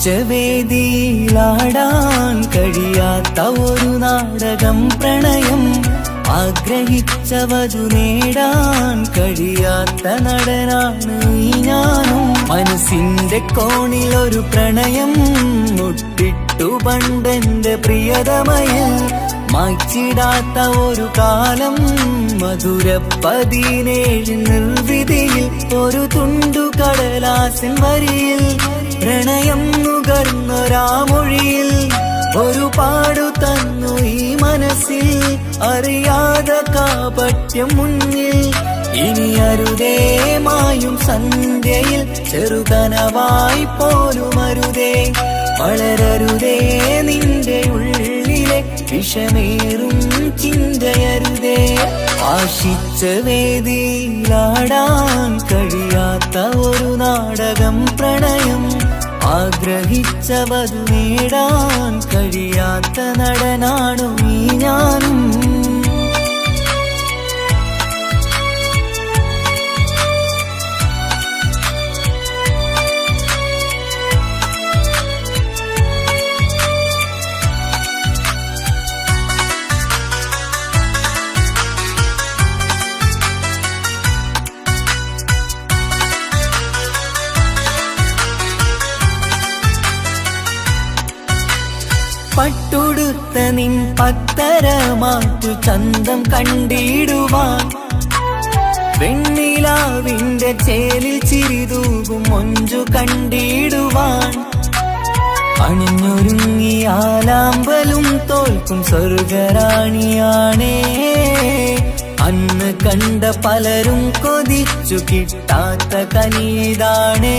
ആശിച്ച വേദിയിലാടാൻ കഴിയാത്ത ഒരു നാടകം പ്രണയം, ആഗ്രഹിച്ചവതു നേടാൻ കഴിയാത്ത നടനാണ് ഈ ഞാനും. മനസ്സിന്റെ കോണിലൊരു പ്രണയം മുട്ടിട്ടു പണ്ടെന്റെ പ്രിയതമയിൽ, മായ്ച്ചിടാത്ത ഒരു കാലം മധുര 17 നിർവിധിയിൽ, ഒരു തുണ്ടു കടലാസിൻ വരിയിൽ പ്രണയം നുകർന്നൊരാമൊഴിയിൽ ഒരു പാടു തന്നു ഈ മനസ്സിൽ, അറിയാതെ കാപട്യം മുന്നിൽ. ഇനി അരുതേ മായും സന്ധ്യയിൽ ചെറുകനവായി പോലും അരുതേ, വളരരുതേ നിന്റെ ഉള്ളിലെ വിഷമേറും ചിന്തയരുതേ. ആശിച്ച വേദിയിലാടാൻ കഴിയാത്ത ഒരു നാടകം പ്രണയം, ആഗ്രഹിച്ചവതു നേടാൻ കഴിയാത്ത നടനാണു ഈ ഞാനും. പട്ടുടുത്ത നിൻ പത്തരമാറ്റു ചന്തം കണ്ടിടുവാൻ, വെണ്ണിലാവിന്റെ ചേലിൽ ചിരിതൂകും മൊഞ്ചു കണ്ടിടുവാൻ, അണിഞ്ഞൊരുങ്ങിയാലാമ്പലും തോൽക്കും സ്വർഗറാണിയാണേ. അന്ന് കണ്ട പലരും കൊതിച്ചു കിട്ടാത്ത കനിതാണേ,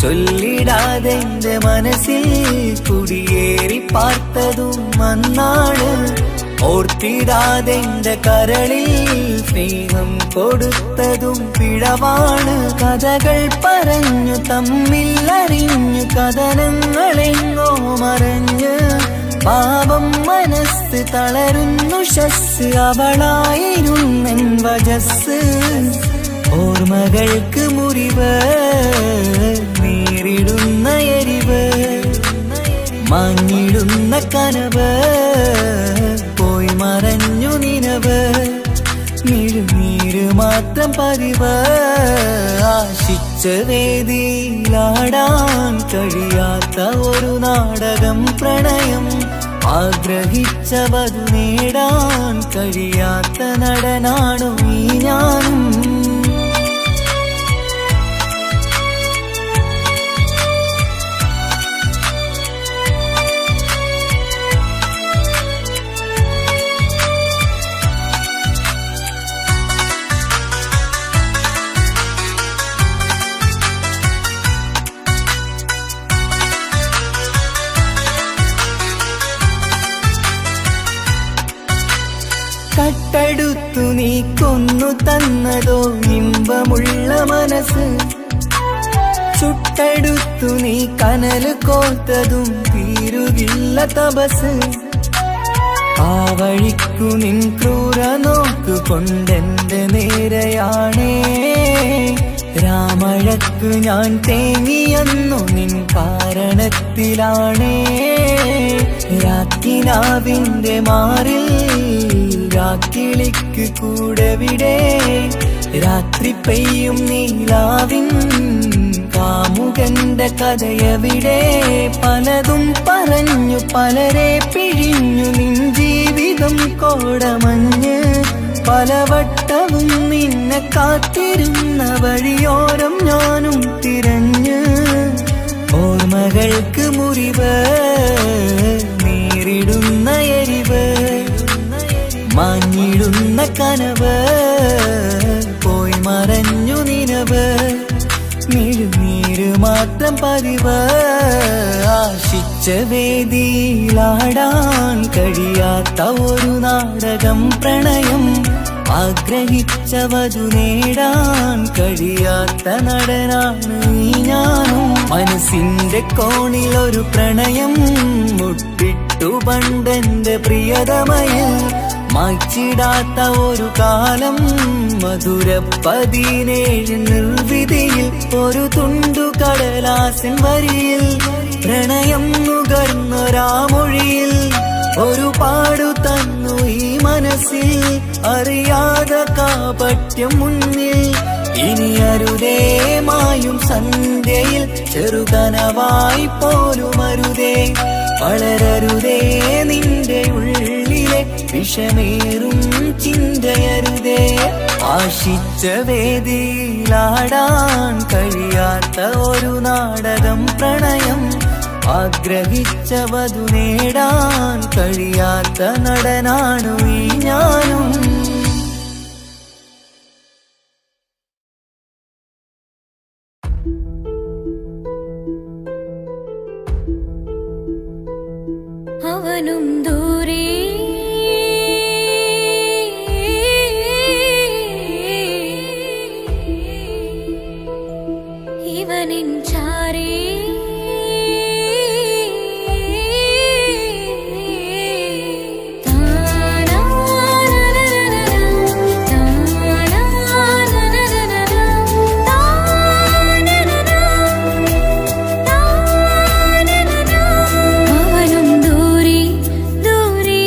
ചൊല്ലിടാതെ എന്റെ മനസ്സിൽ കുടിയേറി പാർത്തതും അന്നാണ്, ഓർത്തിടാതെ എന്റെ കരളിൽ സ്നേഹം കൊടുത്തതും പിഴവാണ്. കഥകൾ പറഞ്ഞു തമ്മിൽ അറിഞ്ഞു കഥനങ്ങളെങ്ങോ മറഞ്ഞ്, പാപം മനസ്സ് തളരുന്നു ശസ്, അവളായിരുന്നെൻ വജസ്. ഓർമ്മകൾക്ക് മുറിവ് നേരിടുന്ന എരിവ്, മാഞ്ഞിടുന്ന കനവ് പോയി മറഞ്ഞു നിനവ്, നീര് മാത്രം പതിവ്. ആശിച്ച വേദിയിലാടാൻ കഴിയാത്ത ഒരു നാടകം പ്രണയം, ആഗ്രഹിച്ചവതു നേടാൻ കഴിയാത്ത നടനാണു ഈ ഞാനും. കട്ടെടുത്തു നീ കൊന്നു തന്നതോ ഇമ്പമുള്ള മനസ്സ്, ചുട്ടെടുത്തു നീ കനല് കോത്തതും തീരുകില്ല തപസ്. ആ വഴിക്കു നിൻ ക്രൂര നോക്കു കൊണ്ടെന്റെ നേരെയാണേ, രാമഴക്കു ഞാൻ തേങ്ങിയെന്നു നിൻ കാരണത്തിലാണേ. രാക്കിനാവിന്റെ മാറിൽ രാക്കിളിക്ക് കൂടെവിടെ, രാത്രി പെയ്യും നീലാവിൻ കാമുകന്റെ കഥയവിടെ. പലതും പറഞ്ഞു പലരെ പിഴിഞ്ഞു നിൻ ജീവിതം കോടമഞ്ഞ്, പലവട്ടവും നിന്നെ കാത്തിരുന്ന വഴിയോരം ഞാനും തിരഞ്ഞ്. ഓർമ്മകൾക്ക് മുറിവ് നേരിടുന്ന എരിവ്, മാഞ്ഞിടുന്ന കനവ് പോയി മറഞ്ഞു നിനവ്, നീര് മാത്രം പതിവ്. ആശിച്ച വേദിയിലാടാൻ കഴിയാത്ത ഒരു നാടകം പ്രണയം, ആഗ്രഹിച്ചവതു നേടാൻ കഴിയാത്ത നടനാണ് ഈ ഞാനും. മനസ്സിന്റെ കോണിലൊരു പ്രണയം മുട്ടിട്ടു പണ്ടെന്റെ പ്രിയതമയിൽ, മായ്ച്ചിടാത്ത ഒരു കാലം മധുര 17 നിർവിധിയിൽ ഒരു തുണ്ടു കടലാസിൻ വരിയിൽ പ്രണയം നുകർന്നൊരാമൊഴിയിൽ ഒരു പാടു തന്നു ഈ മനസ്സിൽ അറിയാതെ കാപട്യം മുന്നിൽ ഇനി അരുതേ മായും സന്ധ്യയിൽ ചെറുകനവായി പോലും അരുതേ വളരരുതേ നിന്റെ ഉള്ളിലെ വിഷമേറും ചിന്തയരുതേ ആശിച്ച വേദിയിലാടാൻ കഴിയാത്ത ഒരു നാടകം പ്രണയം ആഗ്രഹിച്ച വധു നേടാൻ കഴിയാത്ത നടനാണു ഈ ഞാനും അവനും ദൂരെ ഇവനിൻ ചാരേ അവനും ദൂരെ ദൂരെ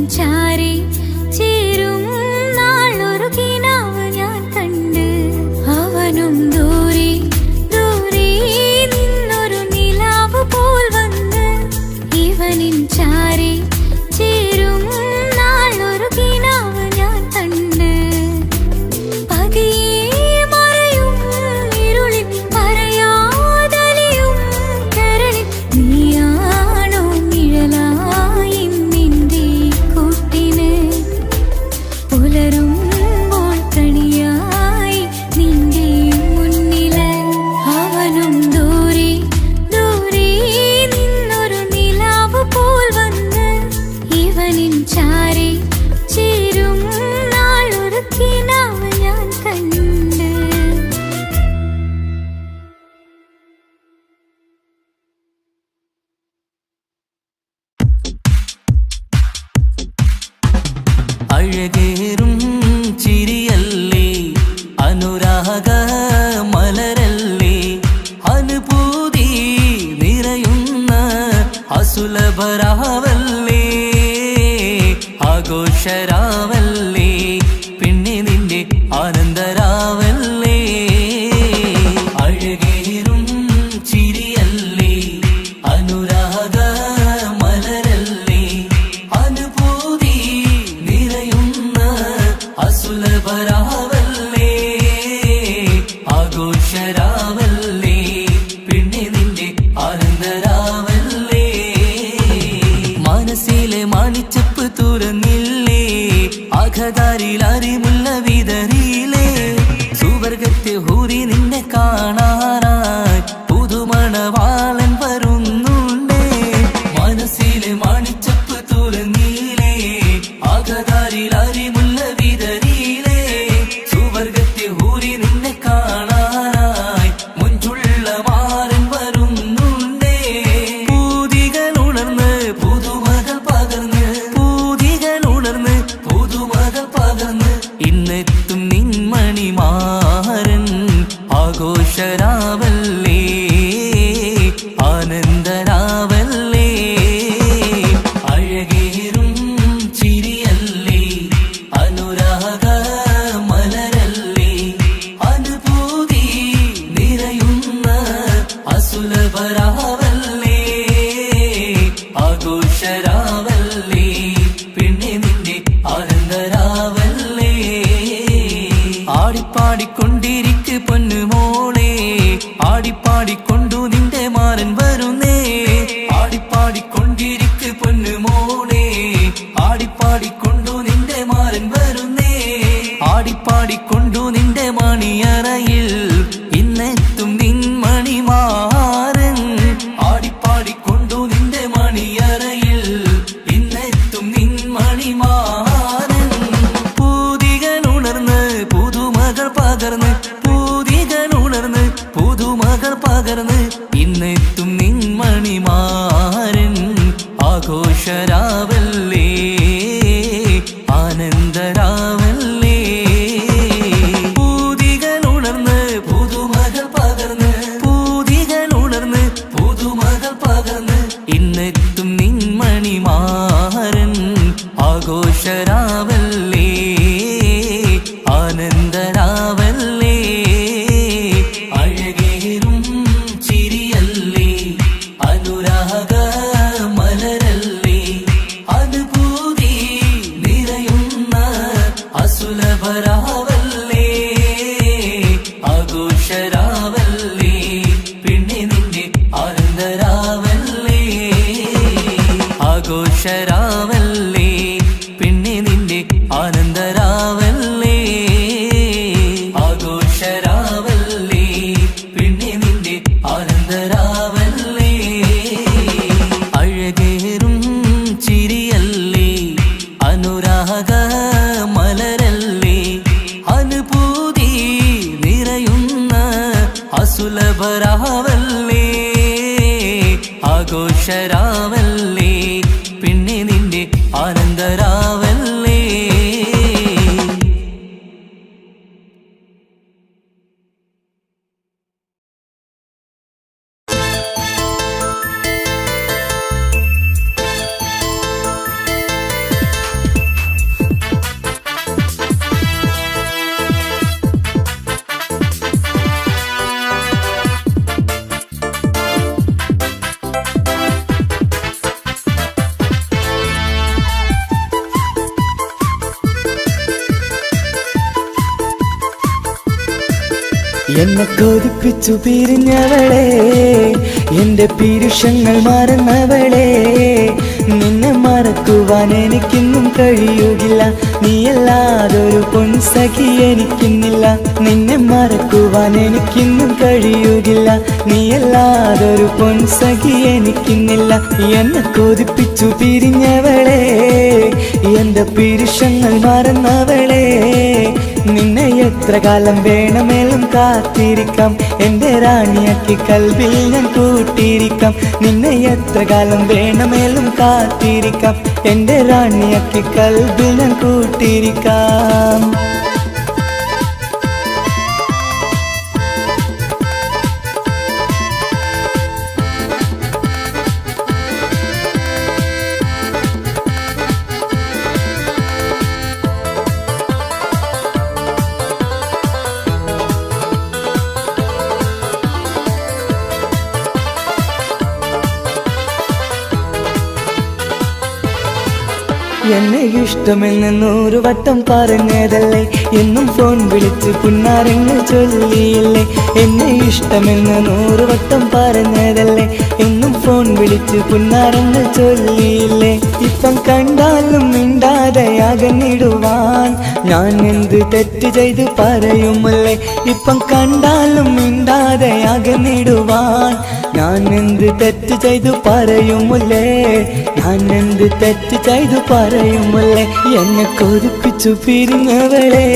ചാരി ചേരും നാളൊരു കിനാവ് ഞാൻ കണ്ട് അവനും ദൂരെ ദൂരെ നിന്നൊരു നിലാവ് പോൽ വന്ന് ഇവനിൻ ചാരി ചേരും നാളൊരു കിനാവ് ഞാൻ കണ്ട് പതിയെ മറയും ഇരുളിൽ പറയാതലിയും കരളിൽ നീയാണോ നിഴലായി നിന്റെ കൂട്ടിന് പുലരുമ്പോൾ കണിയായി നിന്റെ മുന്നില് അവനും ദൂരെ ദൂരെ നിന്നൊരു നിലാവ് പോൽ വന്ന് ഇവനിൻ ചാരി ചേരും നാളൊരു കിനാവ് ഞാൻ കണ്ട് അഴകേറും ചിരിയല്ലേ അനുരാഗ മലരല്ലേ അനുഭൂതി നിറയുന്ന അസുലഭരാവല്ലേ ആഘോഷരാവല്ലേ പിന്നെ നിന്റെ ആനന്ദരാവല്ലേ അഴകേറും ചിരിയല്ലേ അനുരാഗ മലരല്ലേ അനുഭൂതി നിറയുന്ന അസുലഭരാവല്ലേ ആഘോഷരാവല്ലേ പിന്നെ നിന്റെ ആനന്ദരാവല്ലേ മനസ്സിലെ മാണിച്ചപ്പ് തുറന്നില്ലേ അഖദാരിൽ അറിമുള്ള വിതറിയില്ലേ സുവർഗത്തെ ഹൂറി നിന്നെ കാണാനായി പുതുമണവാളൻ വരുന്നുണ്ടേ മനസ്സിലെ മാണിച്ചപ്പ് തുറന്നില്ലേ അഖദാരിൽ അറിമുള്ള വിതറിയില്ലേ സുവർഗത്തെ ഹൂറി നിന്നെ കാണാനായി മുഞ്ചുള്ള മാറൻ വരുന്നുണ്ടേ പൂതികൾ ഉണർന്ന് പുതുമകൾ പകർന്ന് പൂതികൾ ഉണർന്ന് പുതുമകൾ പകർന്ന് ഇന്നെത്തും നിൻമണി മാറൻ ആഘോഷരാവല്ലേ ആനന്ദരാവല്ലേ അഴകേറും ചിരിയല്ലേ അനുരാഗ മലരല്ലേ അനുഭൂതി നിറയുന്ന അസുലഭരാവല്ലേ ആഘോഷരാവല്ലേ പിന്നെ നിന്റെ ആനന്ദരാവല്ലേ ആടിപ്പാടിക്കൊണ്ടിരിക്ക് പൊന്നുമോളെ ആടിപ്പാടിക്കൊണ്ടു നിന്റെ മാരൻ വരുന്നേ ആടിപ്പാടിക്കൊണ്ടിരിക്ക് പൊന്നുമോളെ ആടിപ്പാടിക്കൊണ്ടു നിന്റെ മാരൻ വരുന്നേ ആടിപ്പാടിക്കൊണ്ടു നിന്റെ മണിയറയിൽ ഇന്നെത്തും നിൻ മണിമാരൻ ആടിപ്പാടിക്കൊണ്ടു നിന്റെ മണിയറയിൽ ഇന്നെത്തും നിൻ മണിമാരൻ പൂതികൾ ഉണർന്ന് പുതുമകൾ പകർന്ന് പൂതികൾ ഉണർന്ന് പുതുമകൾ പകർന്ന് ഇന്നെത്തും നിൻ മണിമാരൻ ആഘോഷരാവല്ലേ ആനന്ദരാവല്ലേ പൂതികൾ ഉണർന്ന് പുതുമകൾ പകർന്ന് പൂതികൾ ഉണർന്ന് പുതുമകൾ പകർന്ന് ഇന്നെത്തും നിൻ മണിമാരൻ ആഘോഷരാവല്ലേ ആനന്ദരാവല്ലേ അഴകേറും ചിരിയല്ലേ അനുരാഗ മലരല്ലേ അനുഭൂതി നിറയുന്ന അസുലഭരാവല്ലേ ആഘോഷരാവല്ലേ പിന്നെ നിന്റെ ആനന്ദരാവല്ലേ ആഘോഷരാവല്ലേ പിന്നെ നിന്റെ ആനന്ദരാവല്ലേ ആഘോഷരാവല്ലേ പിന്നെ നിന്റെ ആനന്ദരാവല്ലേ അഴകേറും ചിരിയല്ലേ അനുരാഗ മലരല്ലേ അനുഭൂതി നിറയുന്ന അസുലഭരാവല്ലേ ആഘോഷരാവല്ലേ പിന്നെ നിന്റെ ആനന്ദരാവല്ലേ എന്നെ കൊതിപ്പിച്ചു പിരിഞ്ഞവളെ, എന്റെ പീരുഷങ്ങൾ മറന്നവളെ, നിന്നെ മറക്കുവാൻ എനിക്കിന്നും കഴിയുകില്ല, നീയല്ലാതൊരു പൊൻസഖി എനിക്കിന്നില്ല. നിന്നെ മറക്കുവാൻ എനിക്കിന്നും കഴിയുകില്ല, നീയല്ലാതൊരു പൊൻസഖി എനിക്കിന്നില്ല. എന്നെ കൊതിപ്പിച്ചു പിരിഞ്ഞവളെ, എന്റെ പീരുഷങ്ങൾ മറന്നവളെ, നിന്നെ എത്ര കാലം വേണമെങ്കിലും കാത്തിരിക്കാം, എന്റെ റാണിയാക്കി കൽവിൽ ഞാൻ കൂട്ടിയിരിക്കാം. നിന്നെ എത്ര കാലം വേണമെങ്കിലും കാത്തിരിക്കാം, എന്റെ റാണിയാക്കി കൽവിൽ ഞാൻ കൂട്ടിയിരിക്കാം. എന്നെ ഇഷ്ടമെന്ന് 100 വട്ടം പറഞ്ഞതല്ലേ, എന്നും ഫോൺ വിളിച്ച് പുന്നാരങ്ങൾ ചൊല്ലിയില്ലേ. എന്നെ ഇഷ്ടമെന്ന് 100 വട്ടം പറഞ്ഞതല്ലേ, എന്നും ഫോൺ വിളിച്ച് പുന്നാരങ്ങൾ ചൊല്ലിയില്ലേ. ഇപ്പം കണ്ടാലും മിണ്ടാതെ അകന്നിടുവാൻ ഞാൻ എന്ത് തെറ്റ് ചെയ്ത് പറയുമല്ലേ. ഇപ്പം കണ്ടാലും മിണ്ടാതെ അകന്നിടുവാൻ ഞാൻ എന്ത് തെറ്റ് ചെയ്തു പറയുമല്ലേ, ഞാൻ എന്ത് തെറ്റ് ചെയ്തു പറയുമല്ലേ. എന്നെ കൊതിപ്പിച്ചു പിരിഞ്ഞവളെ,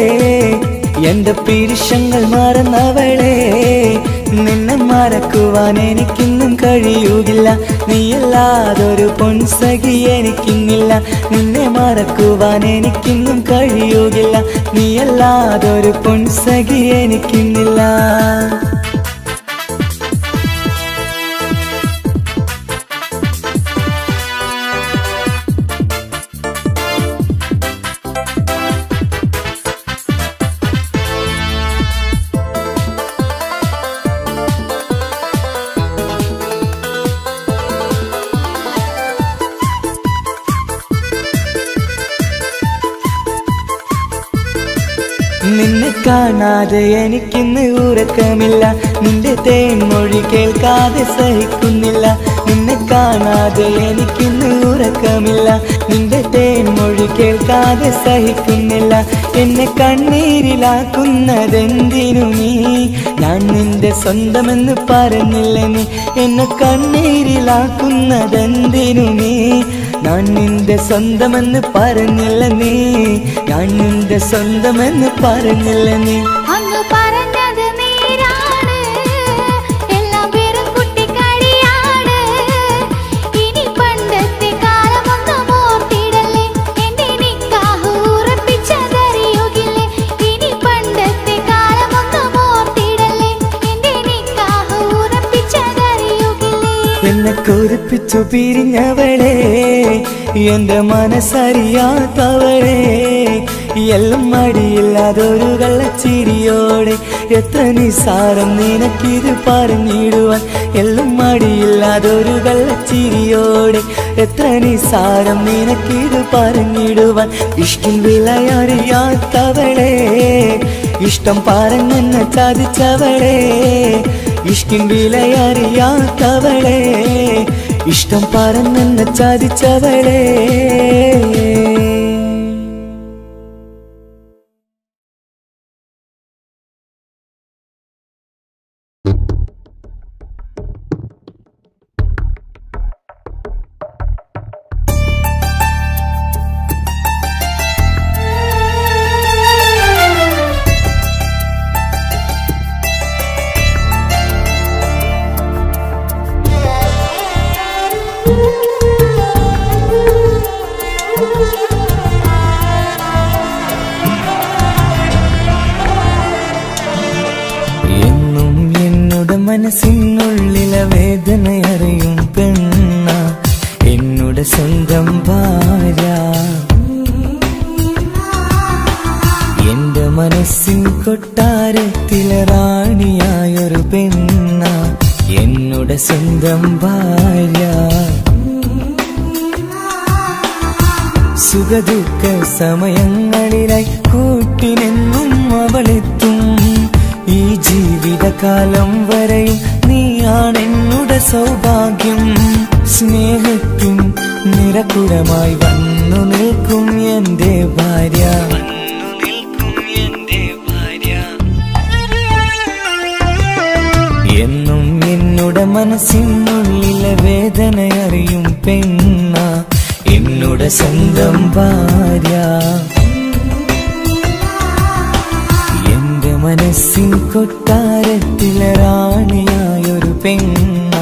എന്റെ പീരുഷങ്ങൾ മറന്നവളെ, നിന്നെ മറക്കുവാൻ എനിക്കിന്നും കഴിയുകില്ല, നീയല്ലാതൊരു പൊൻസഖി എനിക്കിന്നില്ല. നിന്നെ മറക്കുവാൻ എനിക്കിന്നും കഴിയുകില്ല, നീയല്ലാതൊരു പൊൻസഖി എനിക്കിന്നില്ല. നിന്നെ കാണാതെ എനിക്കിന്ന് ഉറക്കമില്ല, നിന്റെ തേൻമൊഴി കേൾക്കാതെ സഹിക്കുന്നില്ല. നിന്നെ കാണാതെ എനിക്കിന്ന് ഉറക്കമില്ല, നിന്റെ തേൻമൊഴി കേൾക്കാതെ സഹിക്കുന്നില്ല. എന്നെ കണ്ണീരിലാക്കുന്നതെന്തിനു നീ, ഞാൻ നിന്റെ സ്വന്തമെന്ന് പറഞ്ഞില്ല നീ. എന്നെ കണ്ണീരിലാക്കുന്നതെന്തിനു നീ, ഞാൻ നിന്റെ സ്വന്തമെന്ന് പറഞ്ഞില്ല നീ, ഞാൻ നിന്റെ സ്വന്തമെന്ന് പറഞ്ഞില്ല നീ. അങ്ങ് പറഞ്ഞത് നേരാണ്, എല്ലാം വെറും കുട്ടിക്കളിയാണ്. ഇനി പണ്ടത്തെ കാലമൊന്നും ഓർത്തിടല്ലേ, എന്റെ നിക്കാഹ് ഉറപ്പിച്ചതറിയുകില്ലേ. ഇനി പണ്ടത്തെ കാലമൊന്നും ഓർത്തിടല്ലേ, എന്റെ നിക്കാഹ് ഉറപ്പിച്ചതറിയുകില്ലേ. എന്നെ കൊതിപ്പിച്ചു പിരിഞ്ഞവളെ, എന്റെ മനസ്സറിയാത്തവളെ, എല്ലാം മടിയില്ലാതൊരു കള്ളച്ചിരിയോടെ, എത്ര നിസാരം നിനക്കിത് പറഞ്ഞിടുവാൻ. എല്ലാം മടിയില്ലാതൊരു കള്ളച്ചിരിയോടെ, എത്ര നിസാരം നിനക്കിത് പറഞ്ഞിടുവാൻ. ഇഷ്ടം വിലയറിയാത്തവളെ, ഇഷ്ടം പറഞ്ഞെന്നെ ചതിച്ചവളെ, ഇഷ്കിൻ വിലയറിയാത്തവളെ, ഇഷ്ടം പറഞ്ഞെന്നെ ചതിച്ചവളെ. മനസ്സിനുള്ളിലെ വേദനയറിയും പെണ്ണ, എന്നുടെ സ്വന്തം ഭാര്യ. എന്റെ മനസ്സിൻ കൊട്ടാരത്തിലെ റാണിയായൊരു പെണ്ണ, എന്നുടെ സ്വന്തം ഭാര്യ. സുഖദുഃഖ സമയങ്ങളിലായി കൂട്ടിനെന്നും അവളെത്തും. ഈ ജീവിത കാലം വരെയും നീയാണെന്നുടെ സൗഭാഗ്യം. സ്നേഹത്തിൻ നിറകുടമായി വന്നു നിൽക്കും എന്റെ ഭാര്യ. എന്നും എന്നുടെ മനസ്സിനുള്ളിലെ വേദനയറിയും പെണ്ണ എന്നുടെ സ്വന്തം ഭാര്യ. എന്റെ മനസ്സിൻ കൊട്ടാരത്തിലെ റാണിയായൊരു പെണ്ണ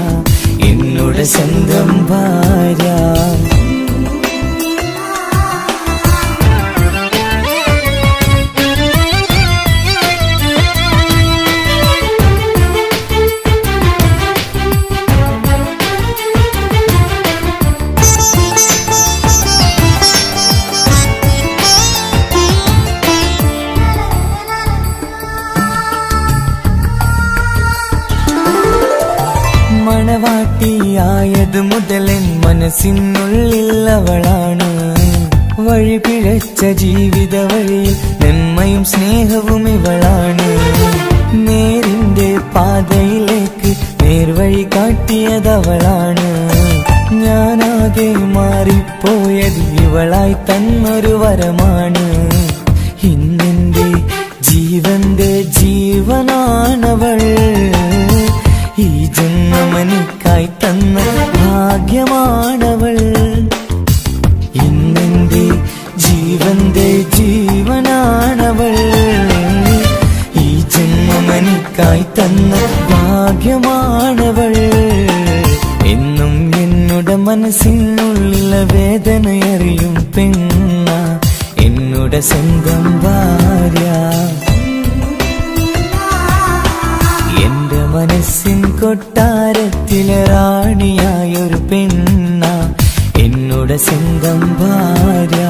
എന്നുടെ സ്വന്തം ഭാര്യ. മണവാട്ടിയായത് മുതലൻ മനസ്സിനുള്ളിൽ അവളാണ്. വഴി പിഴച്ച ജീവിത വഴിയിൽ നന്മയും സ്നേഹവും ഇവളാണ്. നേരിന്റെ പാതയിലേക്ക് നേർവഴി കാട്ടിയതവളാണ്. ഞാനാകെ മാറിപ്പോയത് ഇവളായി തന്നൊരു വരമാണ്. ഇന്നെന്റെ ജീവന്റെ ജീവനാണവൾ. ഈ ജന്മമനിക്കായി തന്ന ഭാഗ്യമാണവൾ. ഇന്നെന്റെ ജീവന്റെ ജീവനാണവൾ. ഈ ജന്മമനിക്കായി തന്ന ഭാഗ്യമാണവൾ. എന്നും എന്നുടെ മനസ്സിനുള്ളിലെ വേദനയറിയും പെണ്ണ എന്നുടെ സ്വന്തം ഭാര്യ. എന്റെ മനസ്സിൻ കൊട്ടാരത്തിലെ റാണിയായൊരു പെണ്ണ എന്നുടെ സ്വന്തം ഭാര്യ.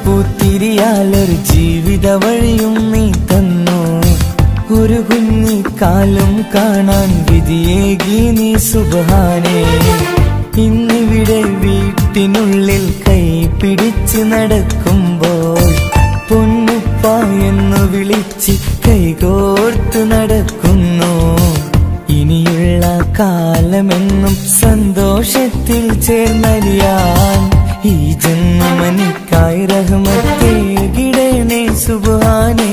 സന്തോഷപ്പൂത്തിരിയാലൊരു ജീവിത വഴിയും നീ തന്നു. ഒരു കുഞ്ഞിക്കാലം കാണാൻ വിധിയേകി നീ സുബ്ഹാനേ. ഇന്നിവിടെ വീട്ടിനുള്ളിൽ കൈ പിടിച്ച് നടക്കുമ്പോൾ പൊന്നുപ്പ എന്നു വിളിച്ച് കൈകോർത്ത് നടക്കുന്നു. ഇനിയുള്ള കാലമെന്നും സന്തോഷത്തിൽ ചേർന്നറിയാൻ ഈ ജന്മമനിക്കായി റഹ്മത്തേകിടണേ സുബ്ഹാനേ.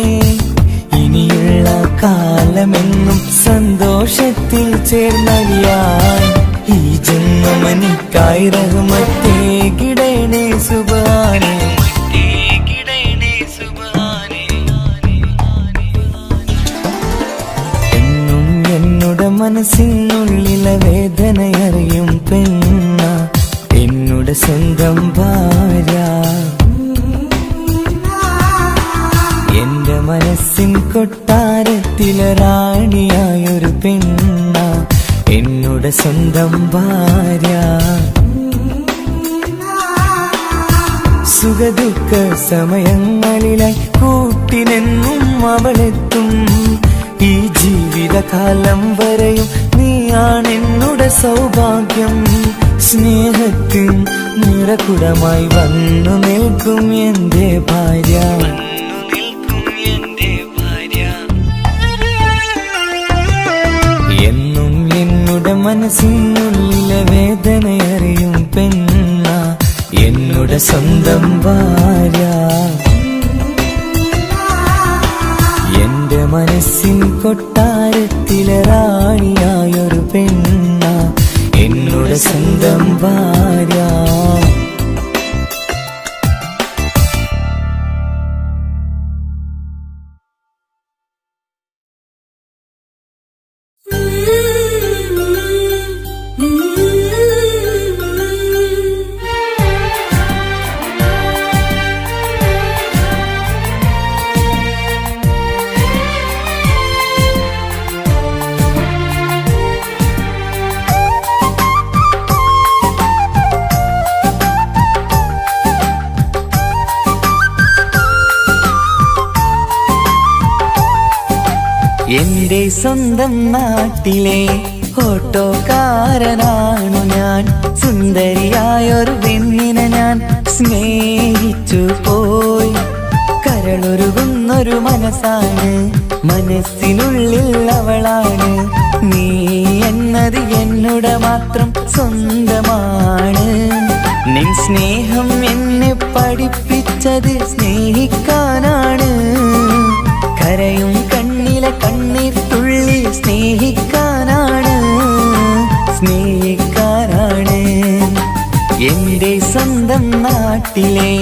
ഇനിയുള്ള കാലമെന്നും സന്തോഷത്തിൽ ചേർന്നറിയാൻ ഈ ജന്മമനിക്കായി റഹ്മത്തേകിടണേ സുബ്ഹാനേ. എന്നും എന്നുടെ മനസ്സിനുള്ളിലെ വേദനയറിയും പെണ്ണ എന്നുടെ സ്വന്തം ഭാര്യ. എന്റെ മനസ്സിൻ കൊട്ടാരത്തിലെ റാണിയായൊരു പെണ്ണ എന്നുടെ സ്വന്തം ഭാര്യ. സുഖദുഃഖ സമയങ്ങളിലായി കൂട്ടിനെന്നും അവളെത്തും. ഈ ജീവിതകാലം വരെയും നീയാണെന്നുടെ സൗഭാഗ്യം. സ്നേഹത്തിൻ നിറകുടമായി വന്നു നിൽക്കും എന്റെ ഭാര്യ. എന്നും എന്നുടെ മനസ്സിനുള്ളിലെ വേദനയറിയും പെണ്ണ എന്നുടെ സ്വന്തം ഭാര്യ. എന്റെ മനസ്സിൻ കൊട്ടാരത്തിലെ റാണിയായൊരു പെണ്ണ എന്നുടെ സ്വന്തം ഭാര്യ. എന്റെ സ്വന്തം നാട്ടിലെ ഓട്ടോക്കാരനാണു ഞാൻ. സുന്ദരിയായൊരു പെണ്ണിനെ ഞാൻ സ്നേഹിച്ചു പോയി. കരളൊരുകുന്നൊരു മനസ്സാണ്, മനസ്സിനുള്ളിൽ അവളാണ്. നീ എന്നത് എന്നുടെ മാത്രം സ്വന്തമാണ്. നിൻ സ്നേഹം എന്നെ പഠിപ്പിച്ചത് സ്നേഹിക്കാനാണ്. കരയും കണ്ണിലെ കണ്ണീർ തുള്ളി സ്നേഹിക്കാനാണ്, സ്നേഹിക്കാനാണ്. എന്റെ സ്വന്തം നാട്ടിലെ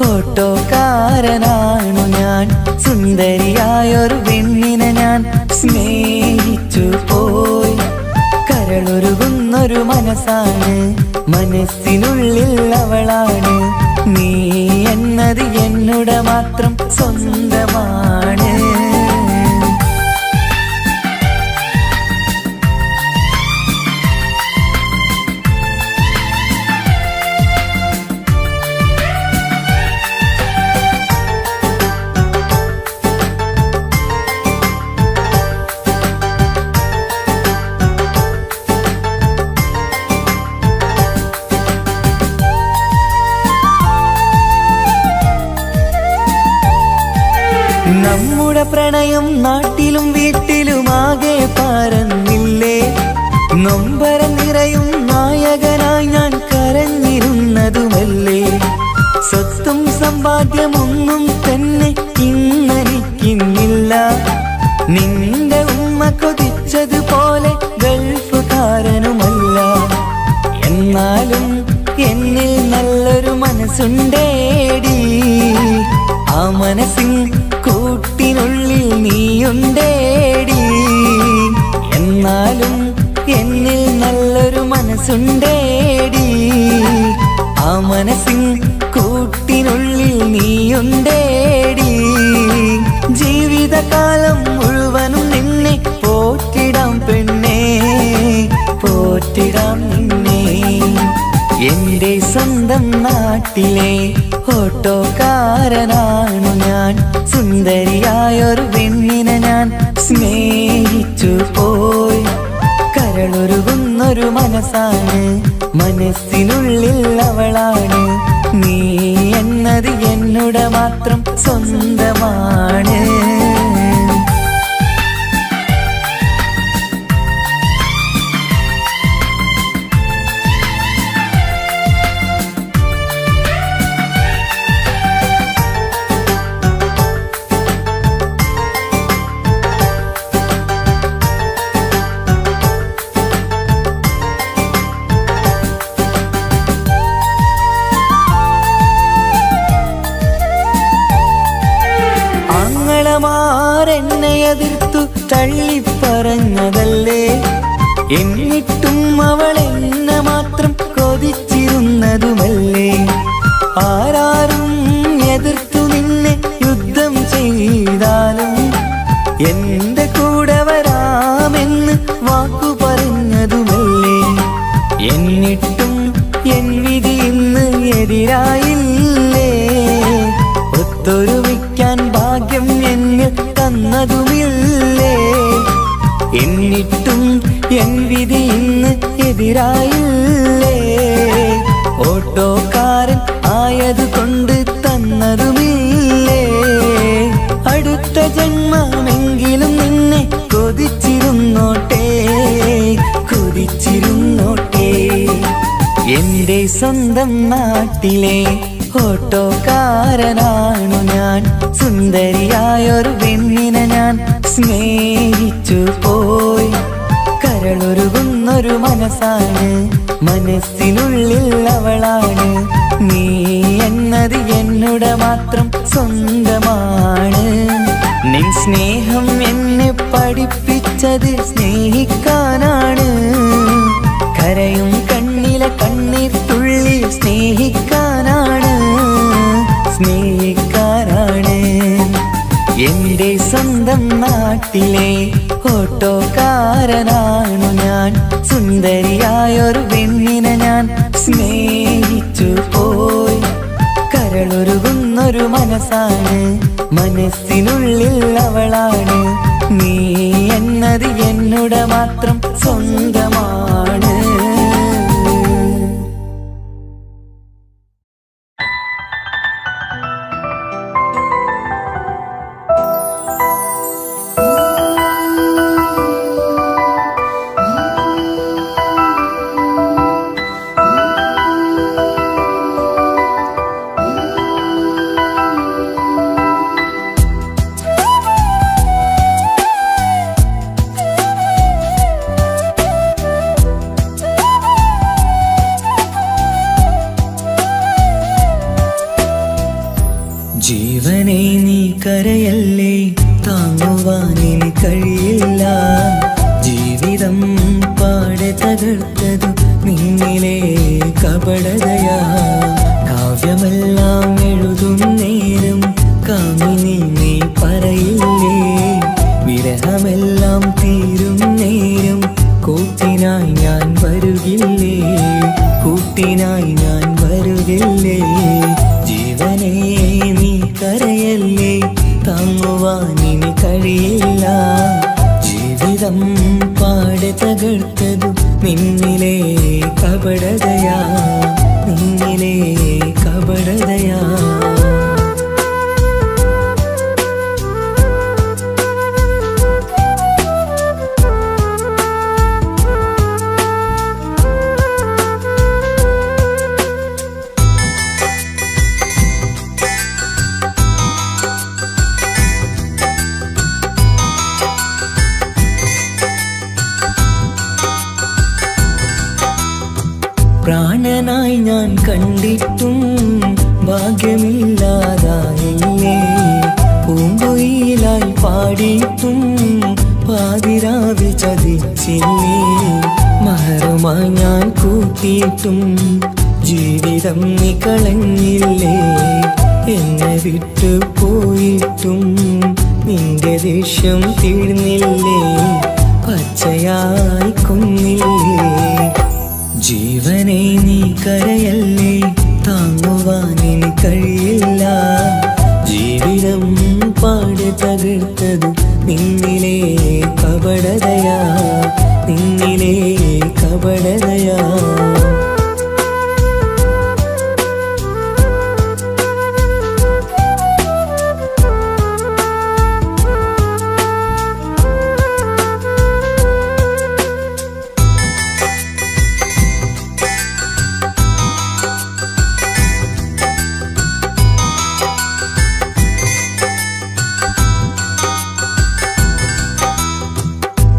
ഓട്ടോക്കാരനാണു ഞാൻ. സുന്ദരിയായൊരു പെണ്ണിനെ ഞാൻ സ്നേഹിച്ചു പോയി. കരളൊരുകുന്നൊരു മനസ്സാണ്, മനസ്സിനുള്ളിൽ അവളാണ്. നീ എന്നത് എന്നുടെ മാത്രം സ്വന്തമാണ്. നമ്മുടെ പ്രണയം നാട്ടിലും വീട്ടിലുമാകെ പരന്നില്ലേ. നൊമ്പരം നിറയും നായകനായി ഞാൻ കരഞ്ഞിരുന്നതുമല്ലേ. സ്വത്തും സമ്പാദ്യമൊന്നും തന്നെ ഇന്നെനിക്കിന്നില്ല. നിന്റെ ഉമ്മ കൊതിച്ചതുപോലെ ഗൾഫുകാരനുമല്ല. എന്നാലും എന്നിൽ നല്ലൊരു മനസ്സുണ്ടേടി. ആ മനസ്സിൻ കൂട്ടിനുള്ളിൽ നീയുണ്ടേടി. എന്നാലും എന്നിൽ നല്ലൊരു മനസ്സുണ്ടേടി. ആ മനസ്സിൻ കൂട്ടിനുള്ളിൽ നീയുണ്ടേടി. ജീവിതകാലം മുഴുവനും നിന്നെ പോറ്റിടാം പെണ്ണേ, പോറ്റിടാം നിന്നെ. എന്റെ സ്വന്തം നാട്ടിലെ ഓട്ടോക്കാരനാണു ഞാൻ. സുന്ദരിയായൊരു പെണ്ണിനെ ഞാൻ സ്നേഹിച്ചു പോയി. കരളൊരുകുന്നൊരു മനസ്സാണ്, മനസ്സിനുള്ളിൽ അവളാണ്. നീ എന്നത് എന്നുടെ മാത്രം സ്വന്തമാണ്. എന്നെ എതിർത്തു തള്ളിപ്പറഞ്ഞതല്ലേ. എന്നിട്ടും അവൾ എന്നെ മാത്രം കൊതിച്ചിരുന്നതുമല്ലേ. ആരാരും എതിർത്തു നിന്നെ യുദ്ധം ചെയ്താലും എന്റെ കൂടെ വരാമെന്ന് വാക്കു പറഞ്ഞതുമല്ലേ. എന്നിട്ടും എൻ വിധി ഇന്ന് എതിരായില്ലേ. ഒത്തൊരുമിക്കാൻ ഭാഗ്യം എന്നിൽ തന്നതുമില്ലേ. എന്നിട്ടും എൻ വിധി ഇന്ന് എതിരായില്ലേ. ഓട്ടോക്കാരൻ ആയതുകൊണ്ട് തന്നതുമില്ലേ. അടുത്ത ജന്മമെങ്കിലും നിന്നെ കൊതിച്ചിരുന്നോട്ടെ, കൊതിച്ചിരുന്നോട്ടെ. എന്റെ സ്വന്തം നാട്ടിലെ ഓട്ടോക്കാരനാണു ഞാൻ. സുന്ദരിയായൊരു പെണ്ണിനെ ഞാൻ സ്നേഹിച്ചു പോയി. കരളൊരുകുന്നൊരു മനസ്സാണ്, മനസ്സിനുള്ളിൽ അവളാണ്. നീ എന്നത് എന്നുടെ മാത്രം സ്വന്തമാണ്. നിൻ സ്നേഹം എന്നെ പഠിപ്പിച്ചത് സ്നേഹിക്കാനാണ്. കരയും കണ്ണിലെ കണ്ണീർ തുള്ളി സ്നേഹിക്കാനാണ്, സ്നേഹിക്കാനാണ്. എന്റെ സ്വന്തം നാട്ടിലെ ഓട്ടോക്കാരനാണു ഞാൻ. സുന്ദരിയായൊരു പെണ്ണിനെ ഞാൻ സ്നേഹിച്ചു പോയി. കരളൊരുകുന്നൊരു മനസ്സാണ്, മനസ്സിനുള്ളിൽ അവളാണ്. നീ എന്നോട് മാത്രം സ്വന്തമാണ്. ജീവനെ നീ കരയല്ലേ, താങ്ങുവാനിനി കഴിയില്ല. ജീവിതം പാടെ തകർത്തതു നിന്നിലെ കപടതയാ. കാവ്യമെല്ലാം എഴുതും നേരം കാമിനി നീ പറയില്ലേ. വിരഹമെല്ലാം തീരും നേരം കൂട്ടിനായി ഞാൻ വരുകില്ലേ, കൂട്ടിനായി ഞാൻ വരുകില്ലേ. ജീവനെ നീ കരയല്ലേ, താങ്ങുവാനിനി കഴിയില്ല. ജീവിതം പാടെ തകർത്തതു നിന്നിലെ കപടതയാ, നിന്നിലെ കപടതയാ. പ്രാണനായി ഞാൻ കണ്ടിട്ടും ഭാഗ്യമില്ലാതായില്ലേ. പൂങ്കുയിലായി പാടിയിട്ടും പാതിരാവിൽ ചതിച്ചില്ലേ. മഹറുമായി ഞാൻ കൂട്ടിയിട്ടും ജീവിതം നീ കളഞ്ഞില്ലേ. എന്നെ വിട്ടു പോയിട്ടും നിന്റെ ദേഷ്യം തീർന്നില്ലേ, പച്ചയായി കൊന്നില്ലേ. ജീവനെ നീ കരയല്ലേ, താങ്ങുവാനിനി കഴിയില്ല. ജീവിതം പാടെ തകർത്തതു നിന്നിലെ കപടതയാ, നിന്നിലെ കപടതയാ.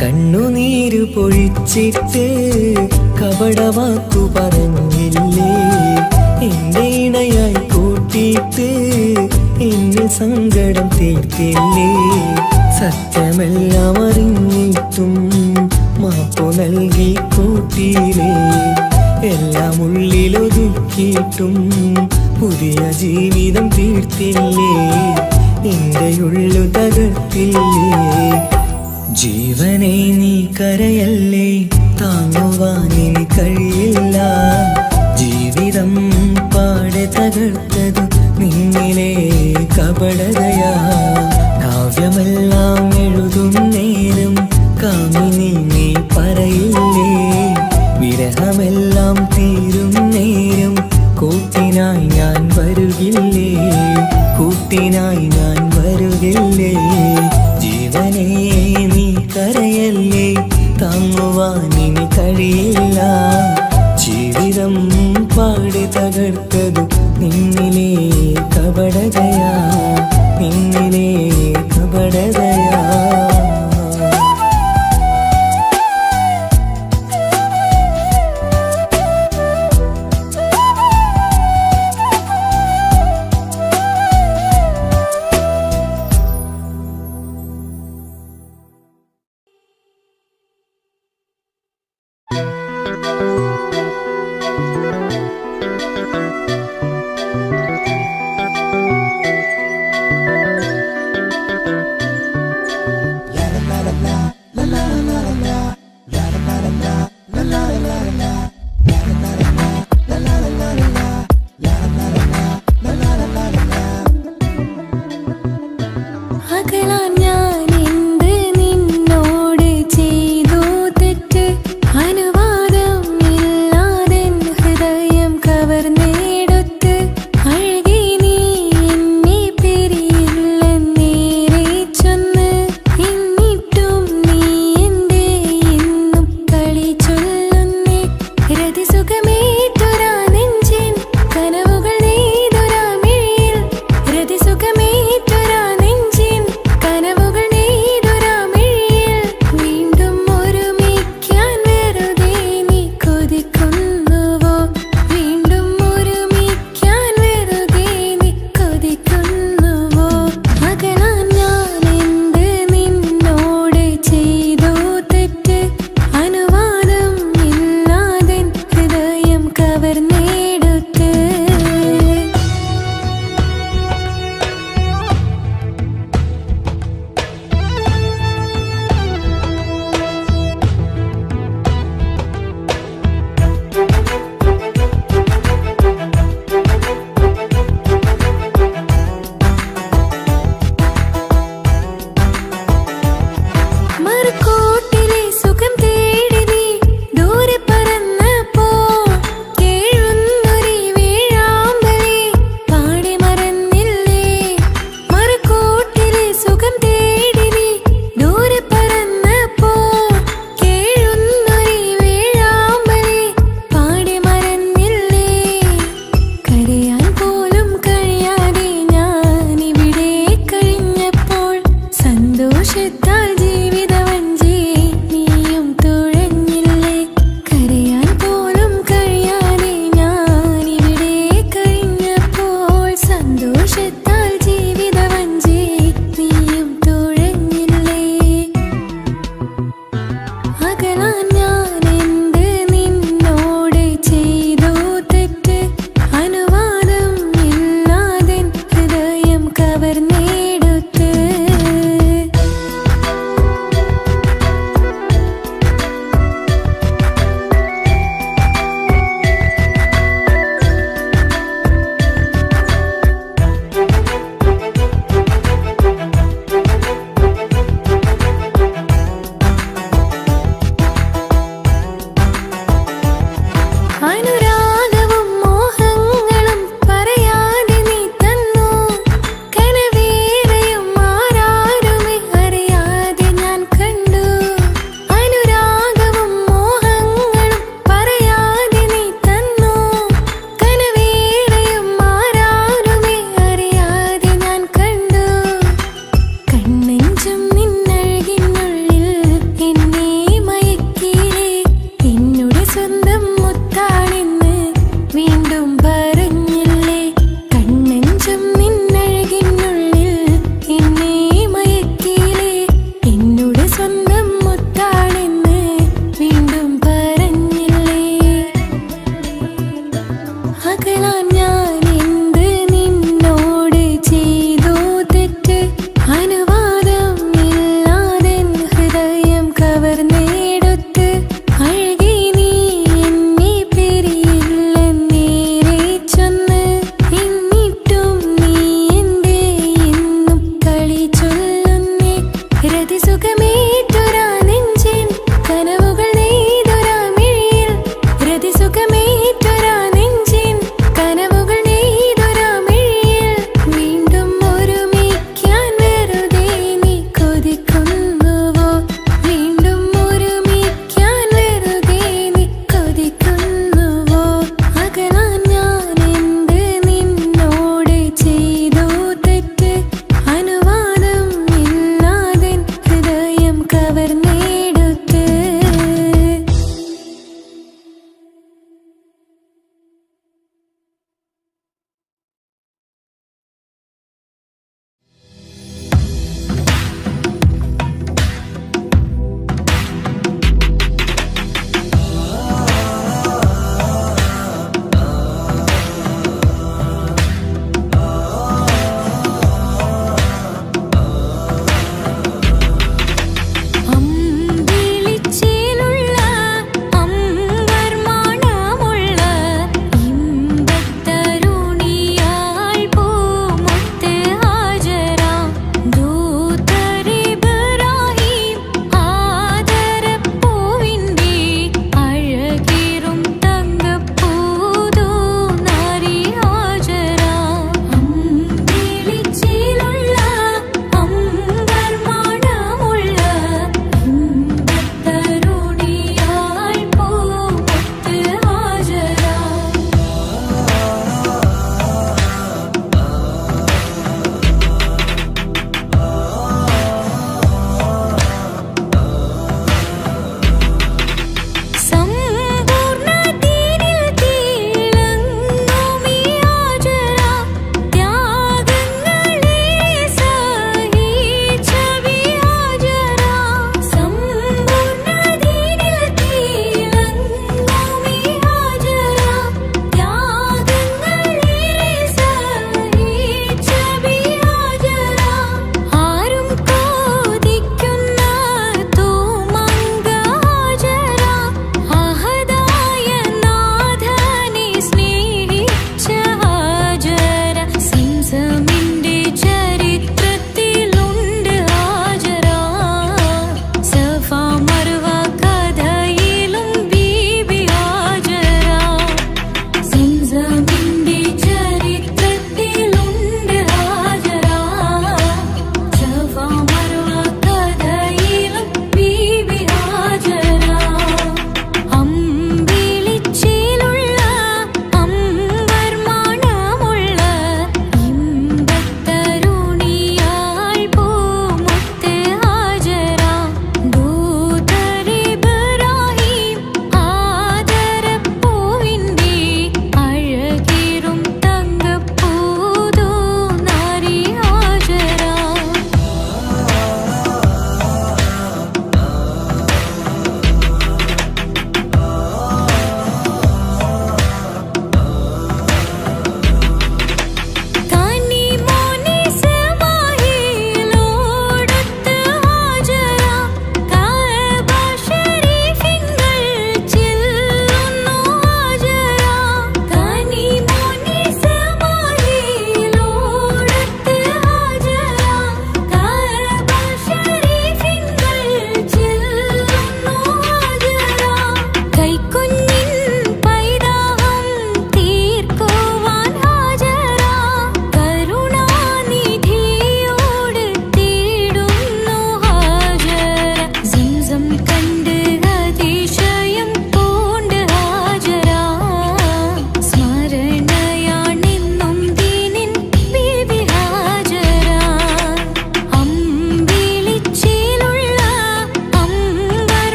കണ്ണുനീര് പൊഴിച്ചിട്ട് കപടവാക്കു പറഞ്ഞില്ലേ. എന്റെ ഇണയായി കൂട്ടിയിട്ട് എന്നെ സങ്കടം തീർത്തില്ലേ. സത്യമെല്ലാം അറിഞ്ഞിട്ടും മാപ്പു നൽകി കൂട്ടിയില്ലേ. എല്ലാം ഉള്ളിലൊതുക്കിയിട്ടും പുതിയ ജീവിതം തീർത്തില്ലേ. എന്റെ ഉള്ളു തകർത്തില്ലേ. ജീവനെ നീ കരയല്ലേ, താങ്ങുവാനിനി കഴിയില്ല. ജീവിതം പാടെ തകർത്തതു നിന്നിലെ കപടതയാ. കാവ്യമെല്ലാം എഴുതും നേരം കാമിനി നീ പറയില്ലേ. വിരഹമെല്ലാം തീരും നേരം കൂട്ടിനായി ഞാൻ വരുകില്ലേ, കൂട്ടിനായി ഞാൻ വരുകില്ലേ. ജീവനെ നീ കരയല്ലേ, താങ്ങുവാനിനി കഴിയില്ല. ജീവിതം പാടെ തകർത്തതു നിന്നിലെ കപടതയാ, നിന്നിലെ കപടതയാ. അകലാൻ ഞാൻ എന്ത് നിന്നോട് ചെയ്യും.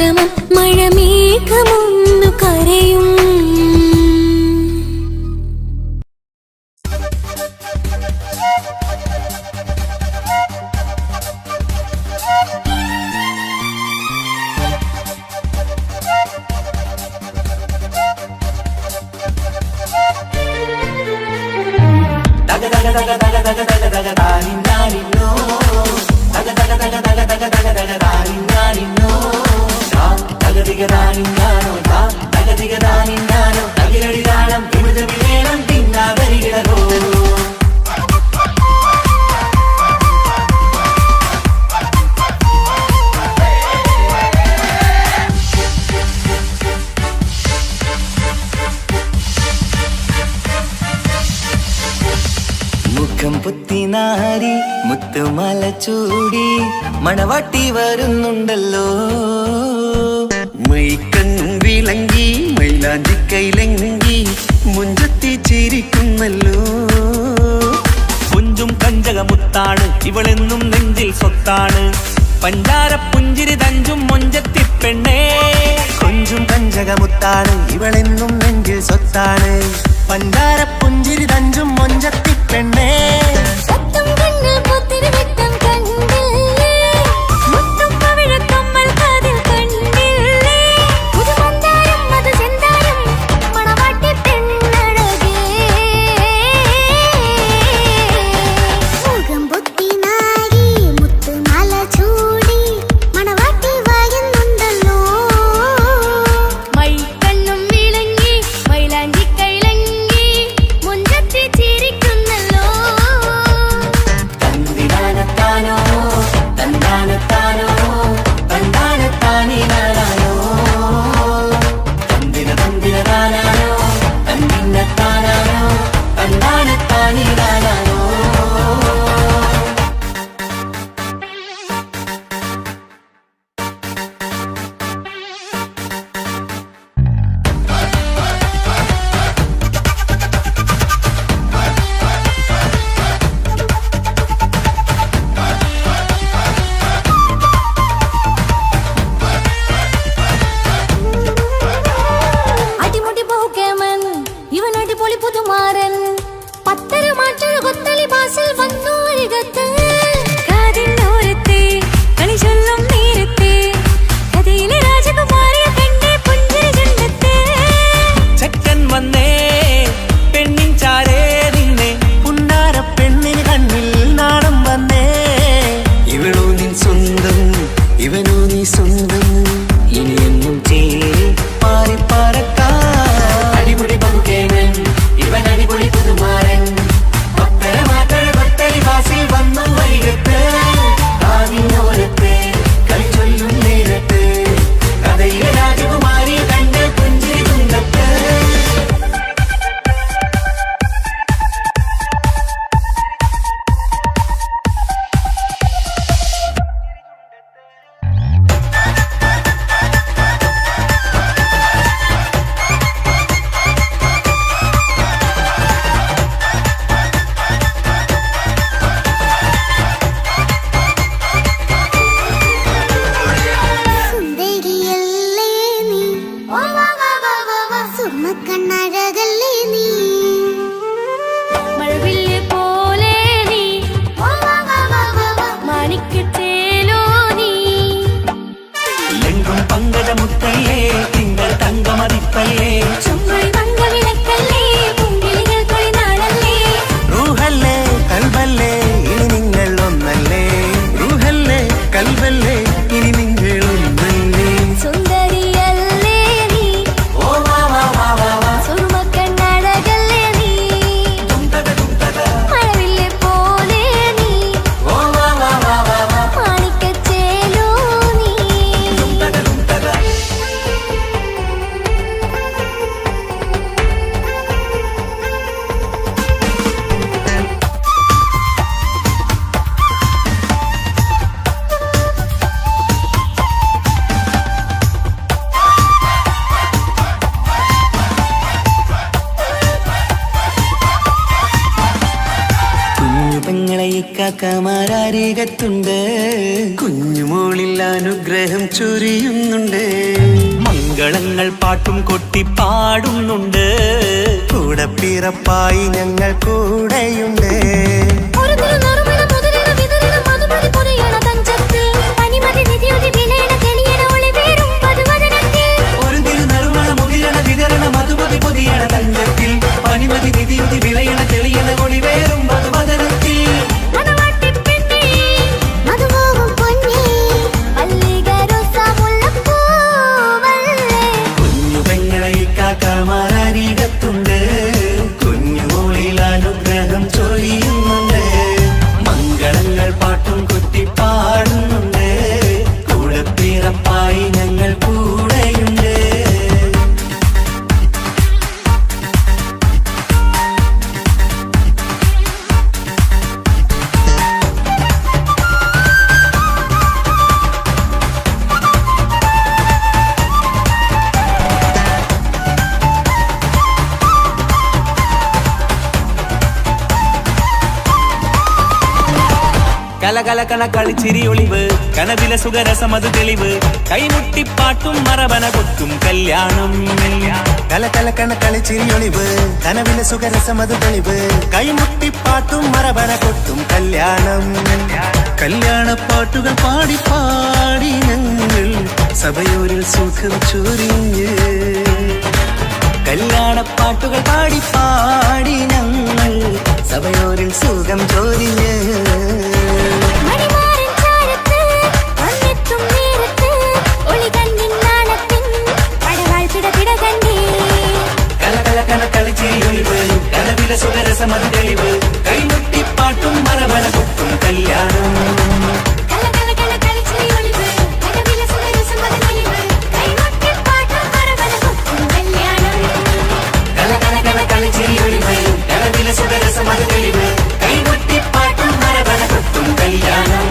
സംഗമം മഴമേഘമൊന്നു കരയും. മുഖം പുത്തിനാരി മുത്തുമല ചൂടി മണവാട്ടി വരുന്നുണ്ടല്ലോ. മൈക്കണ്ണും വിളങ്ങി മൈലാഞ്ചി കൈലങ്കി മുഞ്ചത്തി ചിരിക്കുന്നല്ലോ. കുഞ്ചും കഞ്ചകമുത്താണ് ഇവളെന്നും നെഞ്ചിൽ സ്വത്താണ്. പഞ്ചാര പുഞ്ചിരി തഞ്ചും മൊഞ്ചത്തി പെണ്ണേ. കൊഞ്ചും കഞ്ചകമുത്താണ് ഇവളെന്നും നെഞ്ചിൽ സ്വത്താണ്. പഞ്ചാര പുഞ്ചിരി തഞ്ചും മൊഞ്ചത്തി പെണ്ണേ. സത്തം കണ്ണിൽ പൂത്തിരി വെട്ടം കണ്ടില്ലേ, മുത്തും പവിഴക്കമ്മൽ കാതിൽ കണ്ടില്ലേ, പുതുമന്ദാരം മധു ചെന്താരം മണവാട്ടി പെണ്ണഴകേ. മുഖം പൊത്തി നാരി മുത്തുമാല ചൂടി മണവാട്ടി വായുന്നുണ്ടല്ലോ. മൈക്കണ്ണും വിളങ്ങി മൈലാഞ്ചി കൈലങ്കി മുഞ്ചത്തി ചിരിക്കുന്നല്ലോ. തന്തിനാനത്താനോ തന്താനത്താനോ തന്താനത്താനിനാനോ തന്തിന തന്തിനാനോ തന്നിന്നത്താനോ തന്താനത്താനിനാനോ. അടിമുടി പോകേമൻ ഇവൻ അടിപൊളി പുതുമാരൻ. പത്തര മാറ്റൊരു കൊത്തളി ബാസിൽ വന്നു അരികത്ത്. കാതിന്നോരത്തെ കളി ചൊല്ലും നേരത്തെ കഥയിലെ രാജകുമാരിയെ കണ്ടേ പുഞ്ചിരി ചുണ്ടത്തെ. ചെക്കൻ വന്നേ പെണ്ണിൻ ചാരേ നിന്നെ. പുന്നാര പെണ്ണിന് കണ്ണിൽ നാണം വന്നേ. ഇവളോ നിൻ സ്വന്തം ഇവനോ നീ സ്വന്തം. ഇനിയെന്നും ചേരി പാറി പറക്കാം. അടിപൊളി പതുക്കേവൻ ഇവൻ അടിപൊളി പുതുമാരൻ. പത്തര മാറ്റഴ പത്തരി വാസിൽ വന്നു വൈകത്ത്. ആവിനോരത്ത് കളി ചൊല്ലും നേരത്ത് കഥയിലെ രാജകുമാരി കണ്ട് പുഞ്ചിരി തുണ്ടത്ത്. സുന്ദരിയല്ലേ നീ, സുർമ്മക്കണ്ണഴകല്ലേ നീ, മഴവില്ല് പോലെ നീ, മാണിക്യത്തേലോ നീ. എങ്കും പങ്കജമുത്തല്ലേ തിങ്കൾ തങ്കമതിപ്പല്ലേ. ചുമ്പഴി മംഗവിളക്കല്ലേ പൂങ്കിളികൾ തൊഴിനാളല്ലേ. റൂഹല്ലേ കൽബല്ലേ ഇനി നിങ്ങൾ ഒന്നല്ലേ. റൂഹല്ലേ കൽബല്ലേ ഇനി നിങ്ങൾ ഒന്നല്ലേ. സുന്ദരിയല്ലേ നീ, ഓ വാ വാ വാ വാ വാ. സുർമ്മക്കണ്ണഴകല്ലേ നീ, മഴവില്ല് പോലെ നീ, ഓ വാ വാ വാ വാ വാ. മാണിക്യത്തേലോ നീ. കുഞ്ഞു പെങ്ങളെ ഇക്കാക്കമാരരികത്തുണ്ട്. കുഞ്ഞുമോളിൽ അനുഗ്രഹ അനുഗ്രഹം ചൊരിയുന്നുണ്ട്. മംഗളങ്ങൾ പാട്ടും കൊട്ടി പാടുന്നുണ്ട്. കൂടെ പിറപ്പായി ഞങ്ങൾ കൂടെയുണ്ട്. ഒരു തിരുനറുമണ മുതലിട വിതരണ മധുമതി പൊതിയണ തഞ്ചത്തിൽ പനിമതി നിധിയുതി വിലയണ തെളിയണ ഒളിവേറും പതുവദനത്തിൽ. ഒരു തിരുനറുമണ മുകിലണ വിതരണ മധുമതി പൊതിയണ തഞ്ചത്തിൽ പനിമതി നിധിയുതി വിളയണ തെളിയണ ഒളിവേറും മധുവദനത്തിൽ. മണവാട്ടിപ്പെണ്ണേ, മധുമോഹം പൊന്നേ, മല്ലികരൊസമുല്ലപ്പൂവല്ലേ. കുഞ്ഞു പെങ്ങളെ കാക്കമാരീകത്തുണ്ട്. കുഞ്ഞുമോളിൽ അനുഗ്രഹം ചൊരിയുന്നുണ്ട്. മംഗളങ്ങൾ പാട്ടും കുത്തി പാടുന്നുണ്ട്. കൂടെ പിറപ്പായി ഞങ്ങൾ കൂടെയുണ്ട്. കലകലകണ കളിച്ചിരി ഒളിവ് കനവില സുഖരസമത് തെളിവ് കൈമുട്ടിപ്പാട്ടും മറവന കൊത്തും കല്യാണം. കലകലക്കണ കളിച്ചിരിയൊളിവ് കനവിലെ സുഖരസമത് തെളിവ് കൈമുട്ടിപ്പാട്ടും മറവന കൊട്ടും കല്യാണം. കല്യാണ പാട്ടുകൾ പാടി പാടി ഞങ്ങൾ സഭയോരിൽ സുഖം ചൊരിഞ്ഞ്. കല്യാണപ്പാട്ടുകൾ പാടി പാടി ഞങ്ങൾ സഭയോരിൽ സുഖം ചൊരിഞ്ഞ്. മണിമാരൻ ചാരത്ത് വന്നെത്തും നേരത്ത് ഒളികണ്ണിൻ നാണത്തിൻ പടവാൾ പിടപിട കണ്ടേ. കലകലകണ കളിച്ചിരി ഒളിവ് കനവില സുഖരസമത് തെളിവ് കൈമുട്ടിപ്പാട്ടും മറവന കൊത്തും കല്യാണം. കലകലകണ കളിച്ചിരി ഒളിവ് കനവിലെ സുഖരസമത് തെളിവ് കൈമുട്ടിപ്പാട്ടും മറവന കൊത്തും കല്യാണം. കലകലകണ കളിച്ചിരി ഒളിവ് കനവില സുഖരസമത് തെളിവ് കൈമുട്ടിപ്പാട്ടും മറവന കൊത്തും കല്യാണം.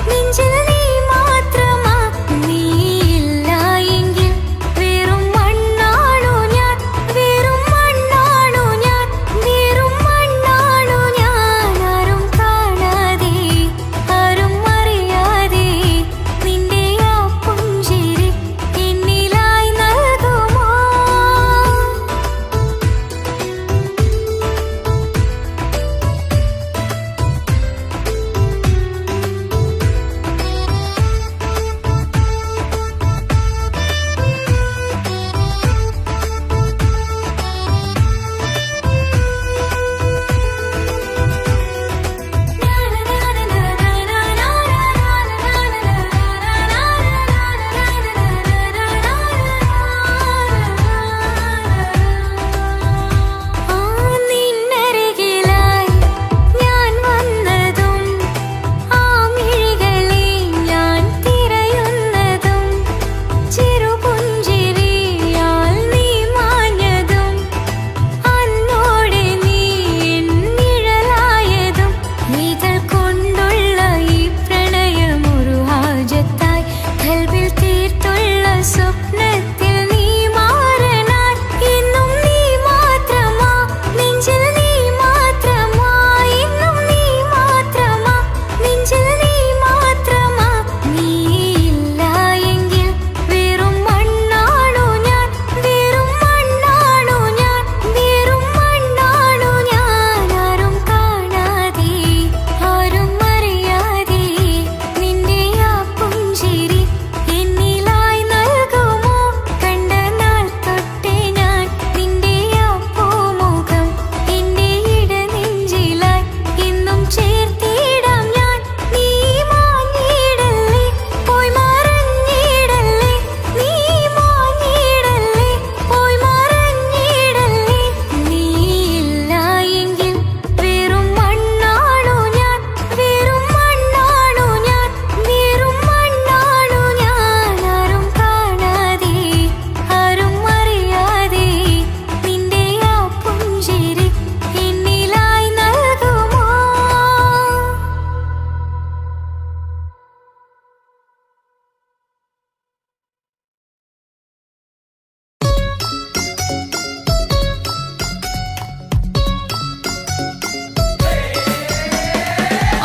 നെഞ്ചിൽ നീ തീർത്തുള്ള സ്വപ്നത്തിൽ നീ മാറനാൻ ഇന്നും നീ മാത്രമാ നെഞ്ചിൽ നീ മാത്രമാ ഇന്നും നീ മാത്രമാ നെഞ്ചിൽ നീ മാത്രമാ നീ ഇല്ല എങ്കിൽ വെറും മണ്ണാണു ഞാൻ വെറും മണ്ണാണു ഞാൻ വെറും മണ്ണാണു ഞാൻ ആരും കാണാതെ ആരും അറിയാതെ നിന്റെ ആ പുഞ്ചിരി എന്നിലായി നൽകുമോ കണ്ട നാൾ തൊട്ടേ ഞാൻ നിന്റെ ആ പൂമുഖം എന്റെ ഇടനെഞ്ചിലായി എന്നും ചേർത്തിടാം ഞാൻ നീ മാഞ്ഞിടല്ലേ പോയി മറഞ്ഞിടല്ലേ നീ മാഞ്ഞിടല്ലേ പോയി മറഞ്ഞിടല്ലേ നീ ഇല്ല എങ്കിൽ വെറും മണ്ണാണു ഞാൻ വെറും മണ്ണാണു ഞാൻ വെറും മണ്ണാണു ഞാൻ ആരും കാണാതെ ആരും അറിയാതെ നിന്റെ ആ പുഞ്ചിരി എന്നിലായി നൽകുമോ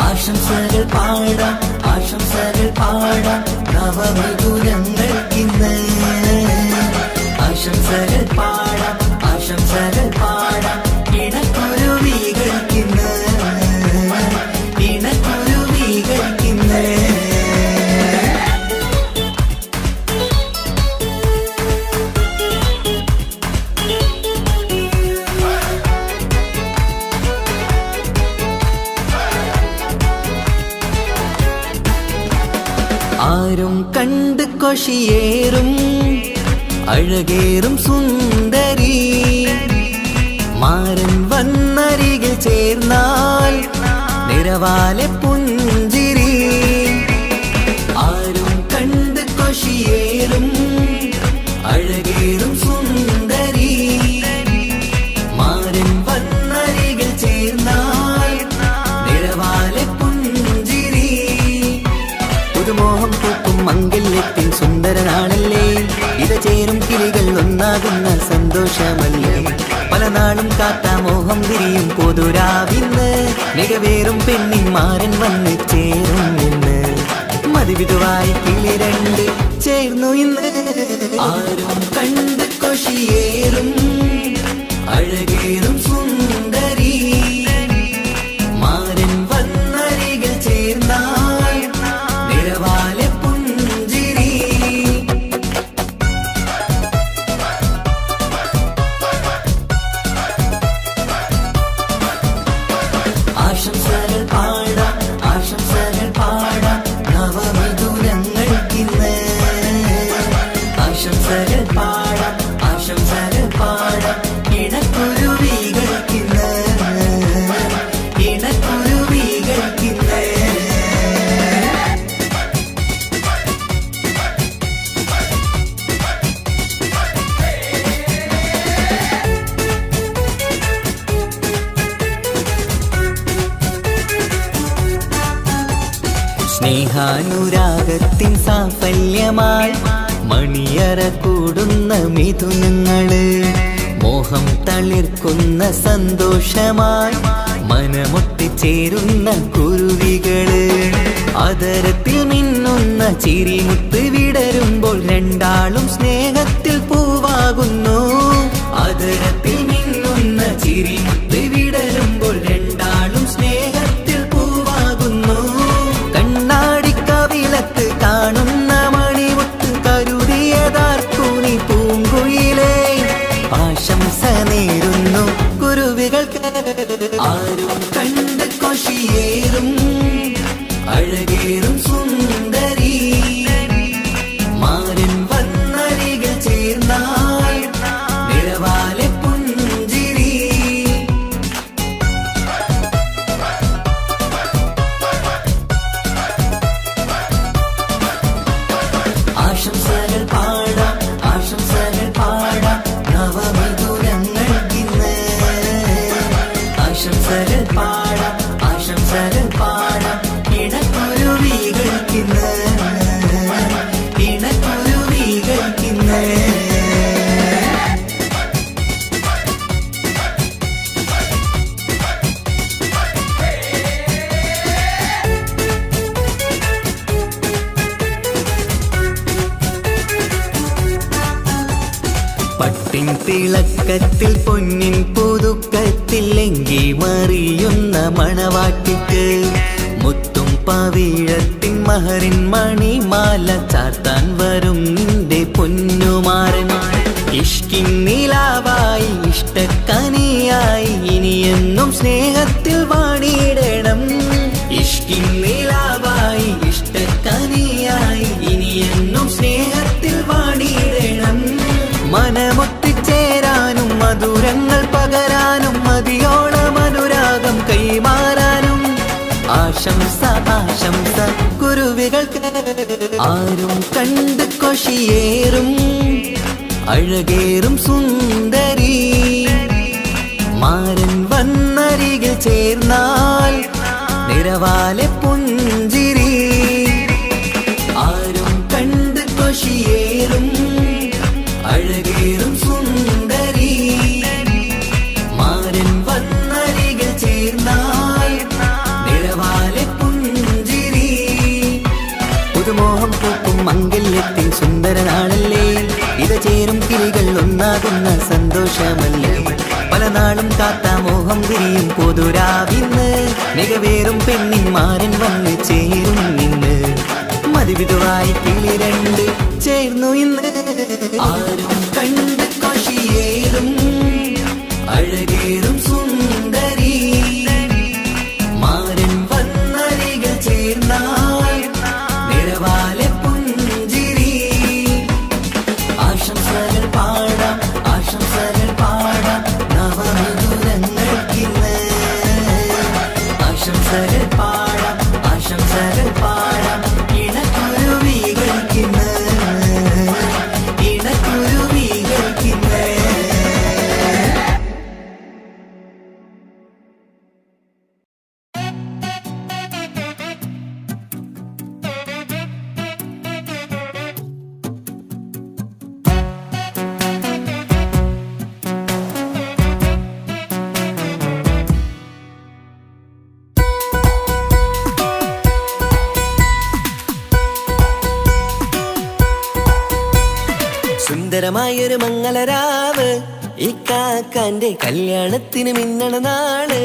ആശംസകൾ പാടാം ആശംസകൾ പാടാം നവമധുരങ്ങൾക്കിന്ന് ആശംസകൾ പാടാം ആശംസകൾ പാടാം ഇണക്കുരുവികൾക്കിന്ന് ഇണക്കുരുവികൾക്കിന്ന് ആരും കണ്ട് കൊഷിയേറും അഴകേറും സുന്ദരി മാരൻ വന്നരികിൽ ചേർന്നാൽ നിറവാലെ പുഞ്ചിരി ആരും കണ്ട് കൊഷിയേറും അഴകേറും സുന്ദരി മാരൻ വന്നരികിൽ ചേർന്നാൽ നിറവാലെ പുഞ്ചിരി പുതുമോഹം പൂക്കും മംഗല്യത്തിൻ സുന്ദരനാണല്ലേ ഇത് ചേരും കിളികൾ ഒന്നാകുന്ന സന്തോഷമല്ലേ പല നാളും കാത്ത മോഹം വിരിയും പൊതുരാവിന്ന് മികവേറും പെണ്ണിൻ മാരൻ വന്ന് ചേരും ഇന്ന് മതിവിധുവായി കിളി രണ്ട് ചേർന്നു ഇന്ന് ആരും കണ്ട് കൊഷിയേറും അഴകേറും സുന്ദരി മാരൻ വന്നരികിൽ ചേർന്നാൽ നിറവാലെ പുഞ്ചിരി ആശംസകൾ പാടാം ആശംസകൾ പാടാം നവമധുരങ്ങൾക്കിന്ന് ആശംസകൾ പാടാം ആശംസകൾ പാടാം ഇണക്കുരുവികൾക്കിന്ന് ഇണക്കുരുവികൾക്കിന്ന് സ്നേഹാനുരാഗത്തിൻ സാഫല്യമായി മണിയറ കൂടുന്ന മിഥുനങ്ങള് മോഹം തളിർക്കുന്ന സന്തോഷമായി മനമൊട്ടിച്ചേരുന്ന കുരുവികള് അതരത്തിൽ മിന്നുന്ന ചിരിമുത്ത് വിടരുമ്പോൾ രണ്ടാളും സ്നേഹത്തിൽ പൂവാകുന്നു അതരത്തിൽ മിന്നുന്ന ചിരിമുത്ത് വിടരുമ്പോൾ രണ്ടാളും സ്നേഹത്തിൽ പൂവാകുന്നു കണ്ണാടിക്കവിളത്ത് കാണുന്ന മണിമുത്ത് കരുതിയതാർക്കൂനി പൂങ്കുയിലേ ആശംസ നേരുന്നു കുരുവികൾക്ക് ആരും കണ്ട് കൊഷിയേറും അഴകേറും സുന്ദരി മാ മുത്തിൻ തിളക്കത്തിൽ പൊന്നിൻ പുതുക്കത്തിൽ എങ്കി മറിയുന്ന മണവാട്ടിക്ക് മുത്തും പവിഴത്തിൻ മഹറിൻ മണിമാല ചാർത്താൻ വരും നിന്റെ പൊന്നുമാരൻ. ഇഷ്കിൻ നിലാവായി ഇഷ്ടക്കനിയായി ഇനിയെന്നും സ്നേഹത്തിൽ വാണിയിടണം. ഇഷ്കിൻ നിലാവായി ഇഷ്ടക്കനിയായി ഇനിയെന്നും സ്നേഹത്തിൽ വാണിയിടണം. മനമൊത്തിച്ചേരാനും മധുരങ്ങൾ പകരാനും മതിയോളം അനുരാഗം കൈമാറാനും ആശംസ ആശംസ കുരുവികൾക്ക്. ആരും കണ്ട് കൊഷിയേറും അഴകേറും സുന്ദരി മാരൻ വന്നരികിൽ ചേർന്നാൽ നിറവാലെ പുഞ്ചിരി. ആരും കണ്ട് കൊഷിയേറും അഴകേറും സുന്ദരി മാരൻ വന്നരികിൽ ചേർന്നാൽ നിറവാലെ പുഞ്ചിരി. പുതുമോഹം പൂക്കും മംഗല്യത്തിൻ സുന്ദരനാളല്ലേ, ഇത് ചേരും കിളികൾ ഒന്നാകുന്ന സന്തോഷമല്ലേ. പല നാളും കാത്ത മോഹം തിരിയും പൊതുരാവിന്ന് മികവേറും പെണ്ണിൻ മാരൻ വന്ന് ചേരും നിന്ന്. മതിവിധുവായി കിളി രണ്ട് ചേർന്നു ഇന്ന്. ആരും കണ്ട് കൊഷിയേറും അഴകേറും സുന്ദരി മാരൻ വന്നരികിൽ ചേർന്നാൽ നിറവാലെ പുഞ്ചിരി. ആശംസകൾ പാടാം ആശംസകൾ പാടാം നവമധുരങ്ങൾക്കിന്ന്. ആശംസകൾ പാടാം ആശംസകൾ പാടാം ഇണക്കുരുവികൾക്കിന്ന് ഇണക്കുരുവികൾക്കിന്ന്. സുന്ദരമായൊരു മംഗളരാവ് ഇക്കാക്കാന്റെ കല്യാണത്തിന് മിന്നണ നാള്.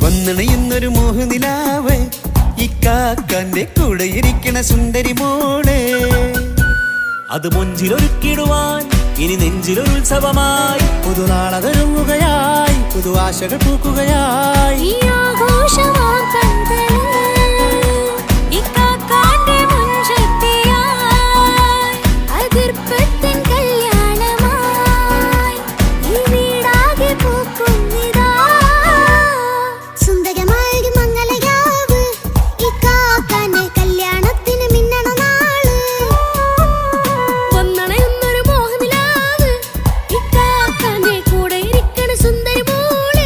വന്നണയുന്നൊരു മോഹനിലാവ് ഇക്കാക്കാന്റെ കൂടെ ഇരിക്കണ സുന്ദരി മോള്. അത് മൊഞ്ചിലൊരുക്കിടുവാൻ ഇനി നെഞ്ചിലൊരുത്സവമായി പുതുനാളതൊരുങ്ങുകയായി പുതുവാശകൾ പൂക്കുകയായി. ഈ ആഘോഷമാം കൺകളിൽ ഇക്കാക്കാന്റെ മുൻചെത്തിയായി അതിർപ്പത്തിൻ കല്യാണമായി ഈ വീടാകെ പൂക്കുന്നിതാ. സുന്ദരമായൊരു മംഗളരാവ് ഇക്കാക്കാന്റെ കല്യാണത്തിന് മിന്നണ നാള്. വന്നണയുന്നൊരു മോഹനിലാവ് ഇക്കാക്കാന്റെ കൂടെ ഇരിക്കണ സുന്ദരി മോള്.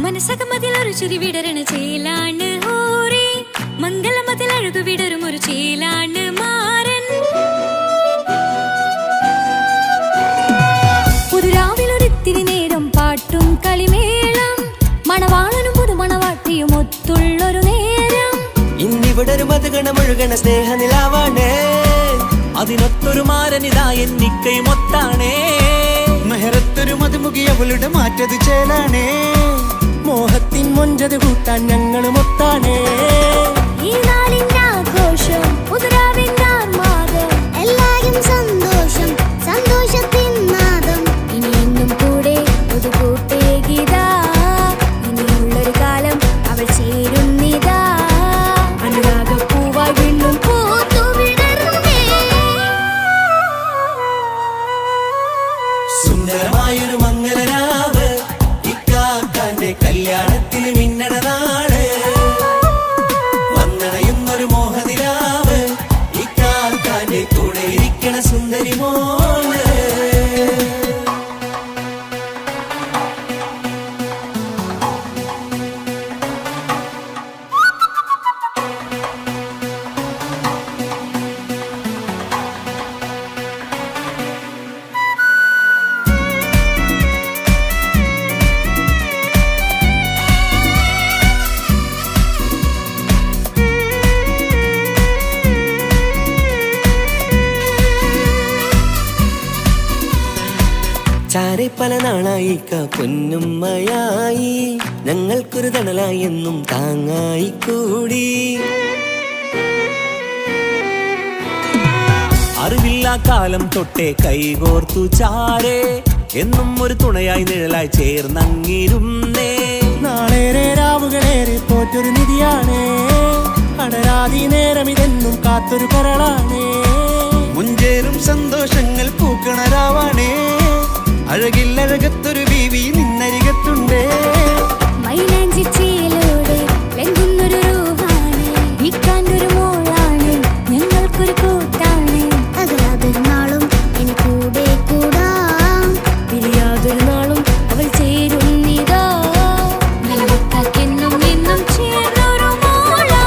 മനസകമതിലൊരു ചിരി വിടരണ ചേലാണ് ഹോറി മംഗളമതിൽ അഴകു വിടരും ഒരു ചേലാണ് മാരൻ. പുതുരാവിലൊരിത്തിരി നേരം പാട്ടും കളിമേളം മണവാളനും പുതുമണവാട്ടിയും ഒത്തുള്ളൊരു നേരം. ഇന്നിവിടെ ഒരു മധുഗണമൊഴുകണ സ്നേഹനിലാവാണ്, അതിനൊത്തൊരു മാരനിതാ എന്നിക്കയും ഒത്താണേ. മെഹറത്തൊരു മധുമുഖി അവളുടെ മാറ്റത് ചേലാണേ. മോഹത്തിൻ മൊഞ്ചത് കൂട്ടാൻ ഞങ്ങളും ഒത്താണേ. ഈ നാളിന്റെ ആഘോഷം പുതുരാവിന്റെ ആർമാദം എല്ലാരും സന്തോഷം സന്തോഷത്തിൻ നാദം. ഇനി എന്നും കൂടെ പുതുകൂട്ടേ ഗീതാ ഇനിയുള്ളൊരു കാലം അവൾ ചേരുന്നിതാ. അനുരാഗപ്പൂവായി വീണ്ടും പൂത്തു വിടർന്നേ. സുന്ദരമായൊരു മംഗളരാവ് ഇക്കാക്കാന്റെ കല്യാണത്തിന് മിന്നണ നാള്. വന്നണയുന്നൊരു മോഹനിലാവ് സുന്ദരി മോള്. ചാരെ പല നാളായി പൊന്നുമ്മയായി ഞങ്ങൾക്കൊരു തണലായി എന്നും താങ്ങായി കൂടി. അറിവില്ലാ കാലം തൊട്ടേ കൈകോർത്തു ചാരേ എന്നും ഒരു തുണയായി നിഴലായി ചേർന്നങ്ങിരുന്നേ. നാളേറെ രാവുകളേറെ പോറ്റൊരു നിധിയാണേ, അടരാതി നേരം ഇതെന്നും കാത്തൊരു കരളാണേ. മുഞ്ചേറും സന്തോഷങ്ങൾ പൂക്കണരാവാണേ, അഴകില്ലഴകത്തൊരു ബീവി നിന്നരികത്തുണ്ടേ. മൈലാഞ്ചി ചേലോടെ ലംഘുന്നൊരു രൂപാണ്, ഇക്കാണ്ടൊരു മോളാണ്, ഞങ്ങൾക്കൊരു കൂട്ടാണ്. അകലാതൊരു നാളും ഇനി കൂടെ കൂടാം, പിരിയാതൊരു നാളും അവൾ ചേരുന്നിതാ. നൽകത്താക്കെന്നും എന്നും ചേർന്നൊരു മോളാ.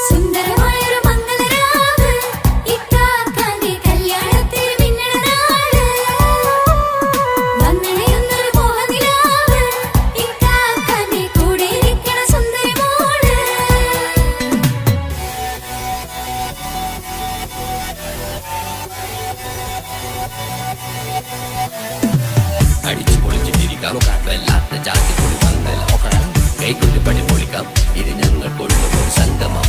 സുന്ദരമായൊരു മംഗളരാവ്, ഇക്കാക്കാന്റെ കല്യാണത്തിന് മിന്നണ നാള്. വന്നണയുന്നൊരു മോഹനിലാവ്, ഇക്കാക്കാന്റെ കൂടെ ഇരിക്കണ സുന്ദരി മോള്. അടിച്ചു പൊളിച്ചിട്ടിരിക്കാം, വല്ലാത്ത ജാതി പൊളി മംഗലം. കൈകൊണ്ട് പണി പൊളിക്കാം, ഇത് ഞങ്ങൾ കൊണ്ടുപോകും സംഗമം.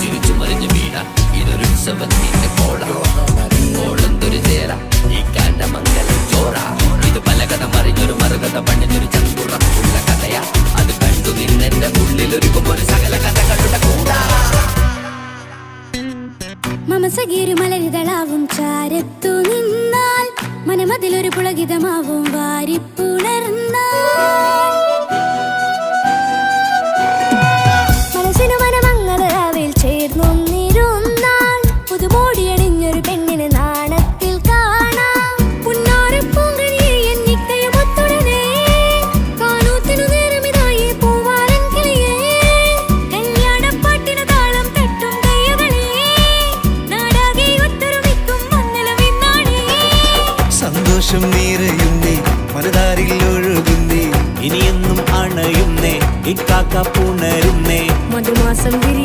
ചിരിച്ചു മറിഞ്ഞു വീണ ഇതൊരു ഉത്സവത്തിന്റെ കോളന്തൊരു ചേര, ഈ കാണ്ട മംഗലം ചോറ. ഇത് പല കഥ മറിഞ്ഞൊരു മറുകഥ പണിഞ്ഞൊരു ചങ്കുറപ്പുള്ള കഥയാ. അത് കണ്ടു നിന്നെന്റെ ഉള്ളിലൊരുക്കും ഒരു സകല കഥകളുടെ കൂടാ. മമസഗീരു മലരിതളാവും ചാരത്തു നിന്നാൽ, മനമതിലൊരു പുളകിതമാവും വാരിപ്പുണർന്നാൽ. മനസ്സിനു മനമംഗളരാവിൽ ചേർന്നൊന്നിരുന്നാൽ, പുതുമോടിയണിഞ്ഞൊരു പെണ്ണിന് നാണത്തിൽ കാണാം. പുന്നാരപ്പൂങ്കനിയെ എന്നിക്കയും ഒത്തുടനെ, കാനൂത്തിനു നേരമിതായി പൂവാലൻ കിളിയേ. കല്യാണപ്പാട്ടിന് താളം തട്ടും കയ്യുകളേ, നാടാകെ ഒത്തൊരുമിക്കും മംഗലമിന്നാണേ. സന്തോഷം നിറയുന്നേ, മനതാരിൽ ഒഴുകുന്നേ, ഇനിയെന്നും അണയുന്നേ, ഇക്കാക്ക പുണരുന്നേ. മധുമാസം വിരി